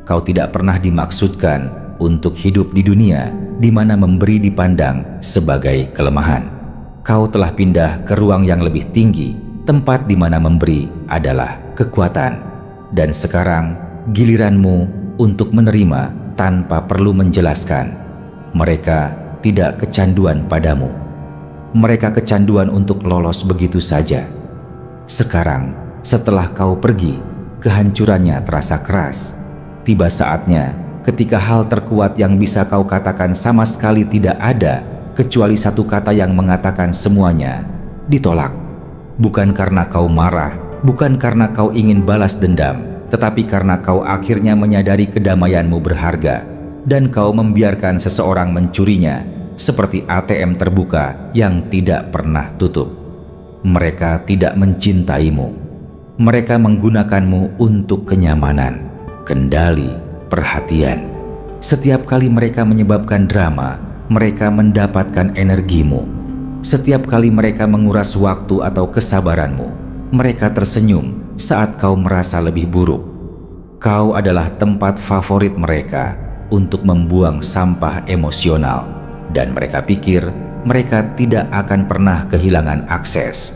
Kau tidak pernah dimaksudkan untuk hidup di dunia di mana memberi dipandang sebagai kelemahan. Kau telah pindah ke ruang yang lebih tinggi, tempat di mana memberi adalah kekuatan. Dan sekarang giliranmu untuk menerima tanpa perlu menjelaskan. Mereka tidak kecanduan padamu. Mereka kecanduan untuk lolos begitu saja. Sekarang, setelah kau pergi, kehancurannya terasa keras. Tiba saatnya ketika hal terkuat yang bisa kau katakan sama sekali tidak ada, kecuali satu kata yang mengatakan semuanya, ditolak. Bukan karena kau marah, bukan karena kau ingin balas dendam, tetapi karena kau akhirnya menyadari kedamaianmu berharga, dan kau membiarkan seseorang mencurinya, seperti ATM terbuka yang tidak pernah tutup. Mereka tidak mencintaimu. Mereka menggunakanmu untuk kenyamanan, kendali, perhatian. Setiap kali mereka menyebabkan drama, mereka mendapatkan energimu. Setiap kali mereka menguras waktu atau kesabaranmu, mereka tersenyum saat kau merasa lebih buruk. Kau adalah tempat favorit mereka untuk membuang sampah emosional, dan mereka pikir mereka tidak akan pernah kehilangan akses.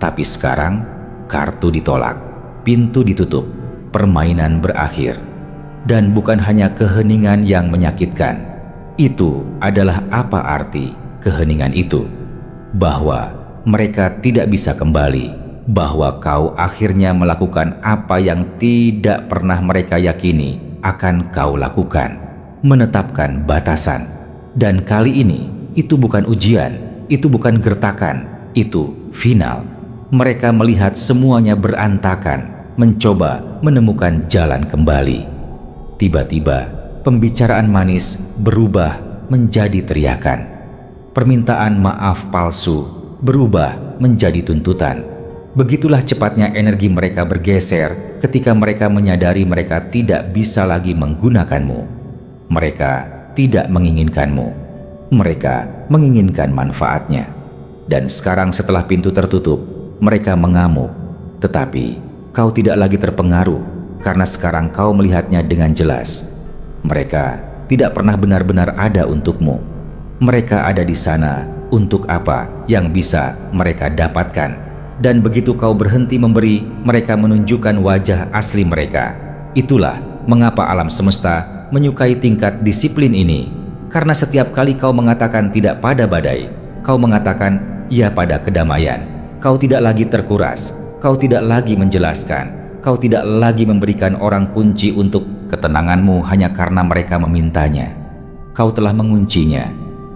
Tapi sekarang, kartu ditolak, pintu ditutup, permainan berakhir. Dan bukan hanya keheningan yang menyakitkan. Itu adalah apa arti keheningan itu? Bahwa mereka tidak bisa kembali, bahwa kau akhirnya melakukan apa yang tidak pernah mereka yakini akan kau lakukan, menetapkan batasan. Dan kali ini, itu bukan ujian, itu bukan gertakan, itu final. Mereka melihat semuanya berantakan, mencoba menemukan jalan kembali. Tiba-tiba, pembicaraan manis berubah menjadi teriakan. Permintaan maaf palsu berubah menjadi tuntutan. Begitulah cepatnya energi mereka bergeser ketika mereka menyadari mereka tidak bisa lagi menggunakanmu. Mereka tidak menginginkanmu. Mereka menginginkan manfaatnya. Dan sekarang setelah pintu tertutup, mereka mengamuk. Tetapi kau tidak lagi terpengaruh karena sekarang kau melihatnya dengan jelas. Mereka tidak pernah benar-benar ada untukmu. Mereka ada di sana untuk apa yang bisa mereka dapatkan. Dan begitu kau berhenti memberi, mereka menunjukkan wajah asli mereka. Itulah mengapa alam semesta menyukai tingkat disiplin ini. Karena setiap kali kau mengatakan tidak pada badai, kau mengatakan ya pada kedamaian. Kau tidak lagi terkuras, kau tidak lagi menjelaskan, kau tidak lagi memberikan orang kunci untuk ketenanganmu hanya karena mereka memintanya. Kau telah menguncinya.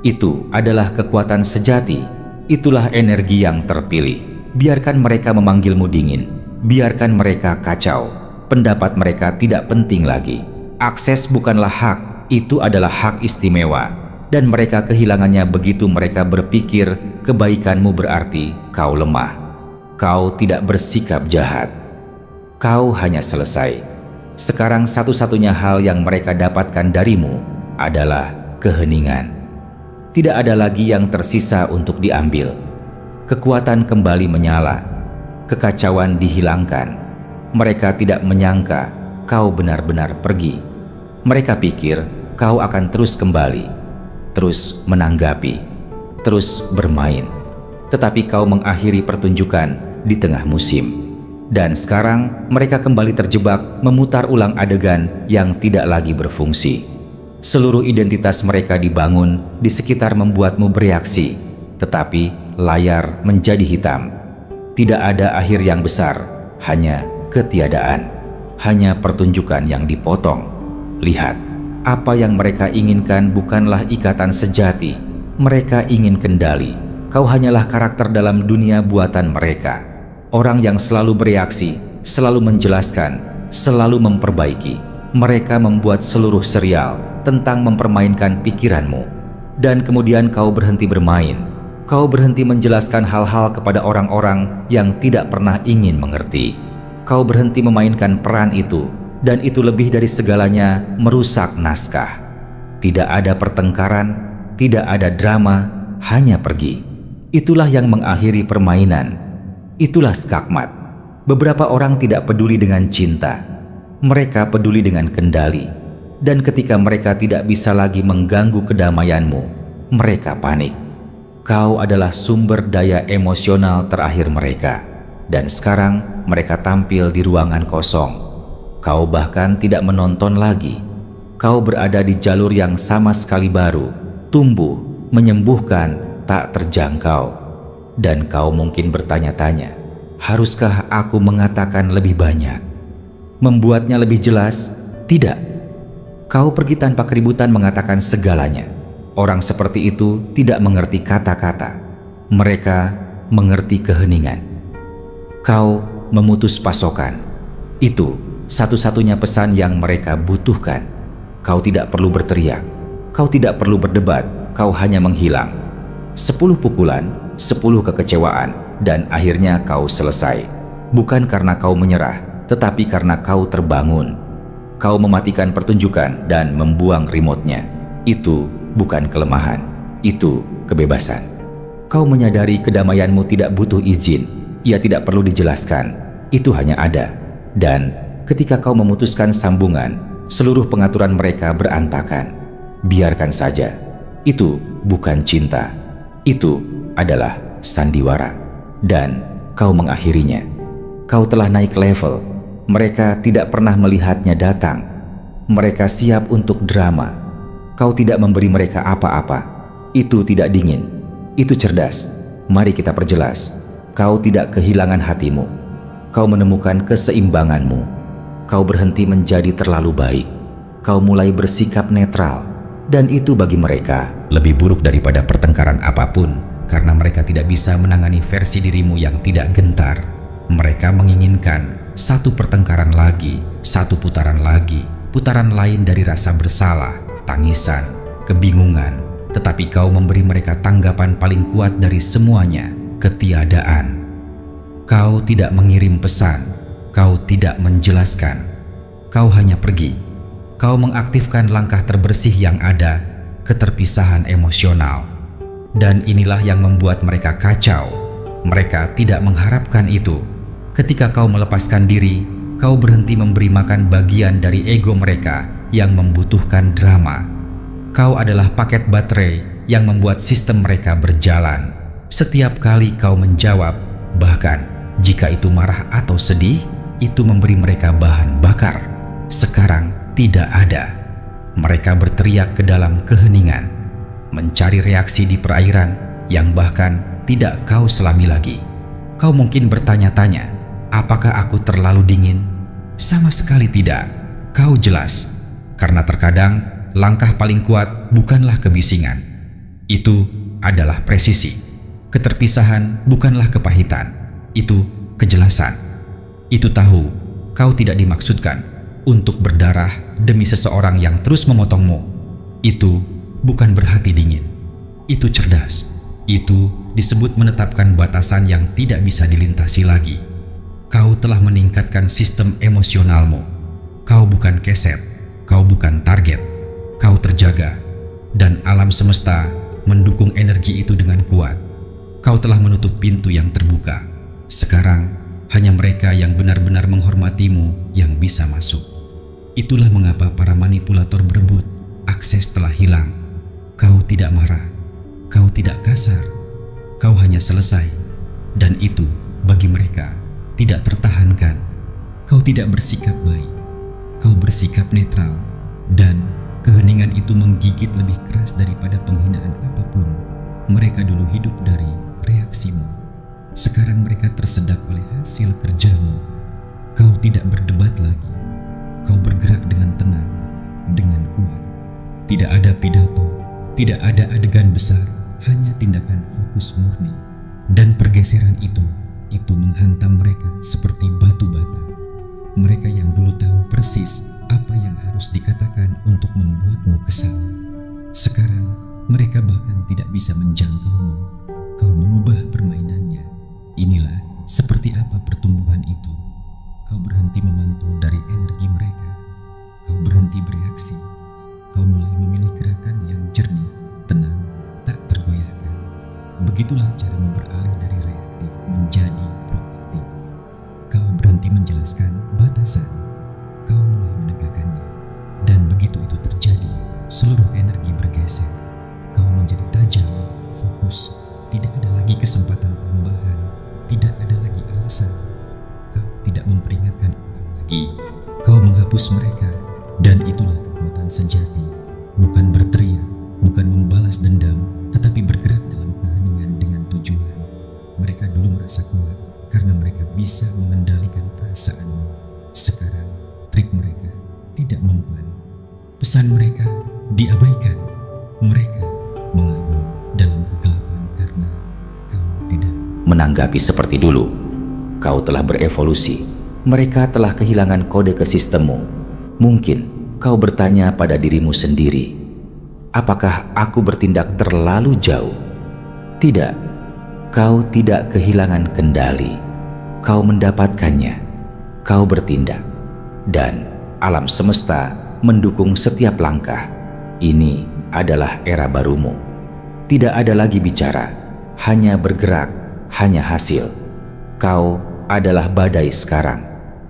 Itu adalah kekuatan sejati. Itulah energi yang terpilih. Biarkan mereka memanggilmu dingin. Biarkan mereka kacau. Pendapat mereka tidak penting lagi. Akses bukanlah hak, itu adalah hak istimewa. Dan mereka kehilangannya begitu mereka berpikir kebaikanmu berarti kau lemah. Kau tidak bersikap jahat. Kau hanya selesai. Sekarang satu-satunya hal yang mereka dapatkan darimu adalah keheningan. Tidak ada lagi yang tersisa untuk diambil. Kekuatan kembali menyala. Kekacauan dihilangkan. Mereka tidak menyangka kau benar-benar pergi. Mereka pikir kau akan terus kembali, terus menanggapi, terus bermain. Tetapi kau mengakhiri pertunjukan di tengah musim. Dan sekarang mereka kembali terjebak memutar ulang adegan yang tidak lagi berfungsi. Seluruh identitas mereka dibangun di sekitar membuatmu bereaksi, tetapi layar menjadi hitam. Tidak ada akhir yang besar, hanya ketiadaan, hanya pertunjukan yang dipotong. Lihat, apa yang mereka inginkan bukanlah ikatan sejati. Mereka ingin kendali. Kau hanyalah karakter dalam dunia buatan mereka. Orang yang selalu bereaksi, selalu menjelaskan, selalu memperbaiki. Mereka membuat seluruh serial tentang mempermainkan pikiranmu. Dan kemudian kau berhenti bermain. Kau berhenti menjelaskan hal-hal kepada orang-orang yang tidak pernah ingin mengerti. Kau berhenti memainkan peran itu, dan itu lebih dari segalanya merusak naskah. Tidak ada pertengkaran, tidak ada drama, hanya pergi. Itulah yang mengakhiri permainan. Itulah skakmat. Beberapa orang tidak peduli dengan cinta. Mereka peduli dengan kendali. Dan ketika mereka tidak bisa lagi mengganggu kedamaianmu, mereka panik. Kau adalah sumber daya emosional terakhir mereka. Dan sekarang mereka tampil di ruangan kosong. Kau bahkan tidak menonton lagi. Kau berada di jalur yang sama sekali baru, tumbuh, menyembuhkan, tak terjangkau. Dan kau mungkin bertanya-tanya, haruskah aku mengatakan lebih banyak? Membuatnya lebih jelas? Tidak. Kau pergi tanpa keributan mengatakan segalanya. Orang seperti itu tidak mengerti kata-kata. Mereka mengerti keheningan. Kau memutus pasokan. Itu satu-satunya pesan yang mereka butuhkan. Kau tidak perlu berteriak. Kau tidak perlu berdebat. Kau hanya menghilang. 10 pukulan, 10 kekecewaan, dan akhirnya kau selesai. Bukan karena kau menyerah, tetapi karena kau terbangun. Kau mematikan pertunjukan dan membuang remote-nya. Itu bukan kelemahan, itu kebebasan. Kau menyadari kedamaianmu tidak butuh izin. Ia tidak perlu dijelaskan. Itu hanya ada. Dan ketika kau memutuskan sambungan, seluruh pengaturan mereka berantakan. Biarkan saja. Itu bukan cinta. Itu adalah sandiwara. Dan kau mengakhirinya. Kau telah naik level. Mereka tidak pernah melihatnya datang. Mereka siap untuk drama. Kau tidak memberi mereka apa-apa. Itu tidak dingin. Itu cerdas. Mari kita perjelas. Kau tidak kehilangan hatimu. Kau menemukan keseimbanganmu. Kau berhenti menjadi terlalu baik. Kau mulai bersikap netral. Dan itu bagi mereka lebih buruk daripada pertengkaran apapun, karena mereka tidak bisa menangani versi dirimu yang tidak gentar. Mereka menginginkan satu pertengkaran lagi, satu putaran lagi, putaran lain dari rasa bersalah, tangisan, kebingungan. Tetapi kau memberi mereka tanggapan paling kuat dari semuanya. ketiadaan. Kau tidak mengirim pesan, kau tidak menjelaskan, kau hanya pergi. Kau mengaktifkan langkah terbersih yang ada, keterpisahan emosional. Dan inilah yang membuat mereka kacau. Mereka tidak mengharapkan itu. Ketika kau melepaskan diri, kau berhenti memberi makan bagian dari ego mereka yang membutuhkan drama. Kau adalah paket baterai yang membuat sistem mereka berjalan. Setiap kali kau menjawab, bahkan jika itu marah atau sedih, itu memberi mereka bahan bakar. Sekarang tidak ada. Mereka berteriak ke dalam keheningan, mencari reaksi di perairan yang bahkan tidak kau selami lagi. Kau mungkin bertanya-tanya, apakah aku terlalu dingin? Sama sekali tidak. Kau jelas. Karena terkadang langkah paling kuat bukanlah kebisingan. Itu adalah presisi. Keterpisahan bukanlah kepahitan. Itu kejelasan. Itu tahu kau tidak dimaksudkan untuk berdarah demi seseorang yang terus memotongmu. Itu bukan berhati dingin. Itu cerdas. Itu disebut menetapkan batasan yang tidak bisa dilintasi lagi. Kau telah meningkatkan sistem emosionalmu. Kau bukan keset. Kau bukan target. Kau terjaga. Dan alam semesta mendukung energi itu dengan kuat. Kau telah menutup pintu yang terbuka. Sekarang hanya mereka yang benar-benar menghormatimu yang bisa masuk. Itulah mengapa para manipulator berebut. Akses telah hilang. Kau tidak marah. Kau tidak kasar. Kau hanya selesai. Dan itu bagi mereka tidak tertahankan. Kau tidak bersikap baik. Kau bersikap netral. Dan keheningan itu menggigit lebih keras daripada penghinaan apapun. Mereka dulu hidup dari reaksimu. Sekarang mereka tersedak oleh hasil kerjamu. Kau tidak berdebat lagi. Kau bergerak dengan tenang, dengan kuat. Tidak ada pidato, tidak ada adegan besar, hanya tindakan fokus murni. Dan pergeseran itu menghantam mereka seperti batu bata. Mereka yang dulu tahu persis apa yang harus dikatakan untuk membuatmu kesal. Sekarang mereka bahkan tidak bisa menjangkaumu. Kau mengubah permainannya. Inilah seperti apa pertumbuhan itu. Kau berhenti memantul dari energi mereka. Kau berhenti bereaksi. Kau mulai memilih gerakan yang jernih, tenang, tak tergoyahkan. Begitulah caramu beralih dari reaktif menjadi proaktif. Kau berhenti menjelaskan batasan. Kau mulai menegakkannya. Dan begitu itu terjadi, seluruh energi bergeser. Kau menjadi tajam, fokus. Tidak ada lagi kesempatan tambahan. Tidak ada lagi alasan. Kau tidak memperingatkan orang lagi. Kau menghapus mereka. Dan itulah kekuatan sejati. Bukan berteriak, bukan membalas dendam, tetapi bergerak dalam keheningan dengan tujuan. Mereka dulu merasa kuat karena mereka bisa mengendalikan perasaanmu. Sekarang trik mereka tidak mempan. Pesan mereka diabaikan. Mereka mengayun dalam kegelapan karena kau tidak. Menanggapi seperti dulu, kau telah berevolusi. Mereka telah kehilangan kode ke sistemmu. Mungkin kau bertanya pada dirimu sendiri, apakah aku bertindak terlalu jauh? Tidak, kau tidak kehilangan kendali. Kau mendapatkannya. Kau bertindak. Dan alam semesta mendukung setiap langkah. Ini adalah era barumu. Tidak ada lagi bicara, hanya bergerak, hanya hasil. Kau adalah badai sekarang.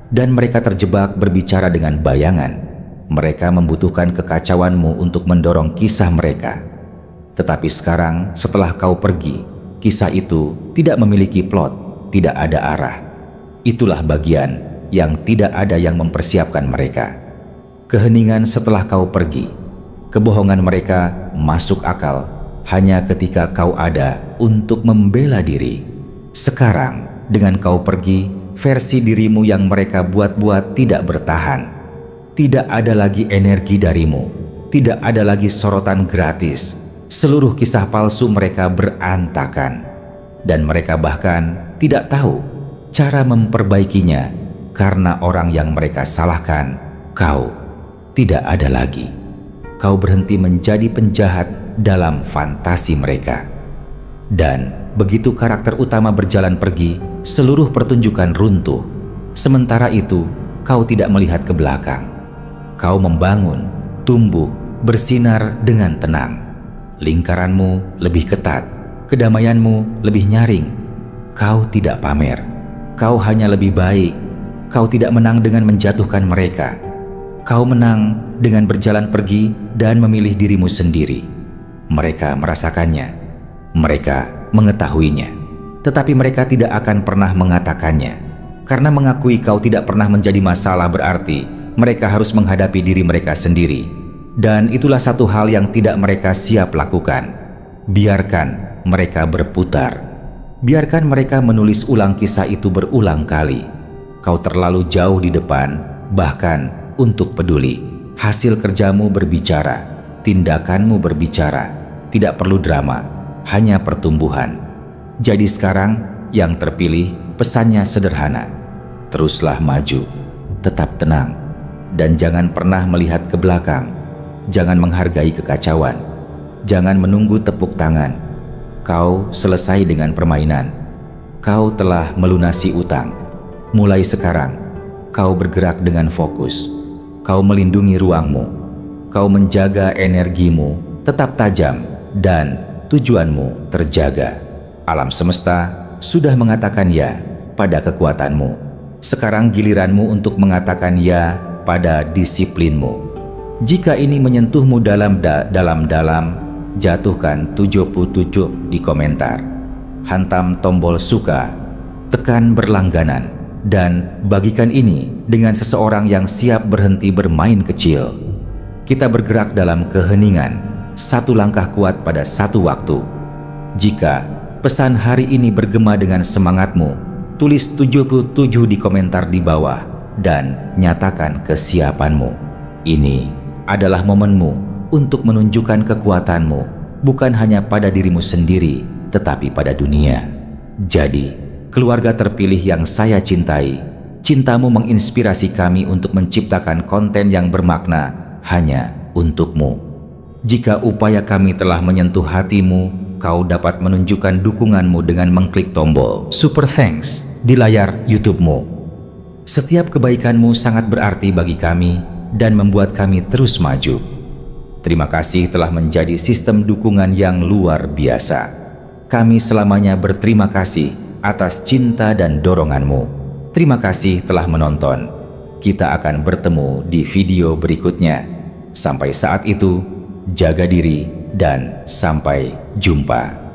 Dan mereka terjebak berbicara dengan bayangan. Mereka membutuhkan kekacauanmu untuk mendorong kisah mereka. Tetapi sekarang setelah kau pergi, kisah itu tidak memiliki plot, tidak ada arah. Itulah bagian yang tidak ada yang mempersiapkan mereka. Keheningan setelah kau pergi. Kebohongan mereka masuk akal hanya ketika kau ada untuk membela diri. Sekarang dengan kau pergi, versi dirimu yang mereka buat-buat tidak bertahan. Tidak ada lagi energi darimu. Tidak ada lagi sorotan gratis. Seluruh kisah palsu mereka berantakan. Dan mereka bahkan tidak tahu cara memperbaikinya karena orang yang mereka salahkan, kau, tidak ada lagi. Kau berhenti menjadi penjahat dalam fantasi mereka. Dan begitu karakter utama berjalan pergi, seluruh pertunjukan runtuh. Sementara itu, kau tidak melihat ke belakang. Kau membangun, tumbuh, bersinar dengan tenang. Lingkaranmu lebih ketat, kedamaianmu lebih nyaring. Kau tidak pamer, kau hanya lebih baik. Kau tidak menang dengan menjatuhkan mereka. Kau menang dengan berjalan pergi dan memilih dirimu sendiri. Mereka merasakannya, mereka mengetahuinya, tetapi mereka tidak akan pernah mengatakannya. Karena mengakui kau tidak pernah menjadi masalah berarti mereka harus menghadapi diri mereka sendiri. Dan itulah satu hal yang tidak mereka siap lakukan. Biarkan mereka berputar. Biarkan mereka menulis ulang kisah itu berulang kali. Kau terlalu jauh di depan, bahkan untuk peduli. Hasil kerjamu berbicara, tindakanmu berbicara. Tidak perlu drama, hanya pertumbuhan. Jadi sekarang yang terpilih pesannya sederhana. Teruslah maju, tetap tenang, dan jangan pernah melihat ke belakang. Jangan menghargai kekacauan. Jangan menunggu tepuk tangan. Kau selesai dengan permainan. Kau telah melunasi utang. Mulai sekarang, kau bergerak dengan fokus. Kau melindungi ruangmu. Kau menjaga energimu tetap tajam dan tujuanmu terjaga. Alam semesta sudah mengatakan ya pada kekuatanmu. Sekarang giliranmu untuk mengatakan ya pada disiplinmu. Jika ini menyentuhmu dalam-dalam, jatuhkan 77 di komentar. Hantam tombol suka, tekan berlangganan, dan bagikan ini dengan seseorang yang siap berhenti bermain kecil. Kita bergerak dalam keheningan, satu langkah kuat pada satu waktu. Jika pesan hari ini bergema dengan semangatmu, tulis 77 di komentar di bawah dan nyatakan kesiapanmu. Ini adalah momenmu untuk menunjukkan kekuatanmu, bukan hanya pada dirimu sendiri, tetapi pada dunia. Jadi, keluarga terpilih yang saya cintai, cintamu menginspirasi kami untuk menciptakan konten yang bermakna hanya untukmu. Jika upaya kami telah menyentuh hatimu, kau dapat menunjukkan dukunganmu dengan mengklik tombol Super Thanks di layar YouTube-mu. Setiap kebaikanmu sangat berarti bagi kami dan membuat kami terus maju. Terima kasih telah menjadi sistem dukungan yang luar biasa. Kami selamanya berterima kasih atas cinta dan doronganmu. Terima kasih telah menonton. Kita akan bertemu di video berikutnya. Sampai saat itu, jaga diri dan sampai jumpa.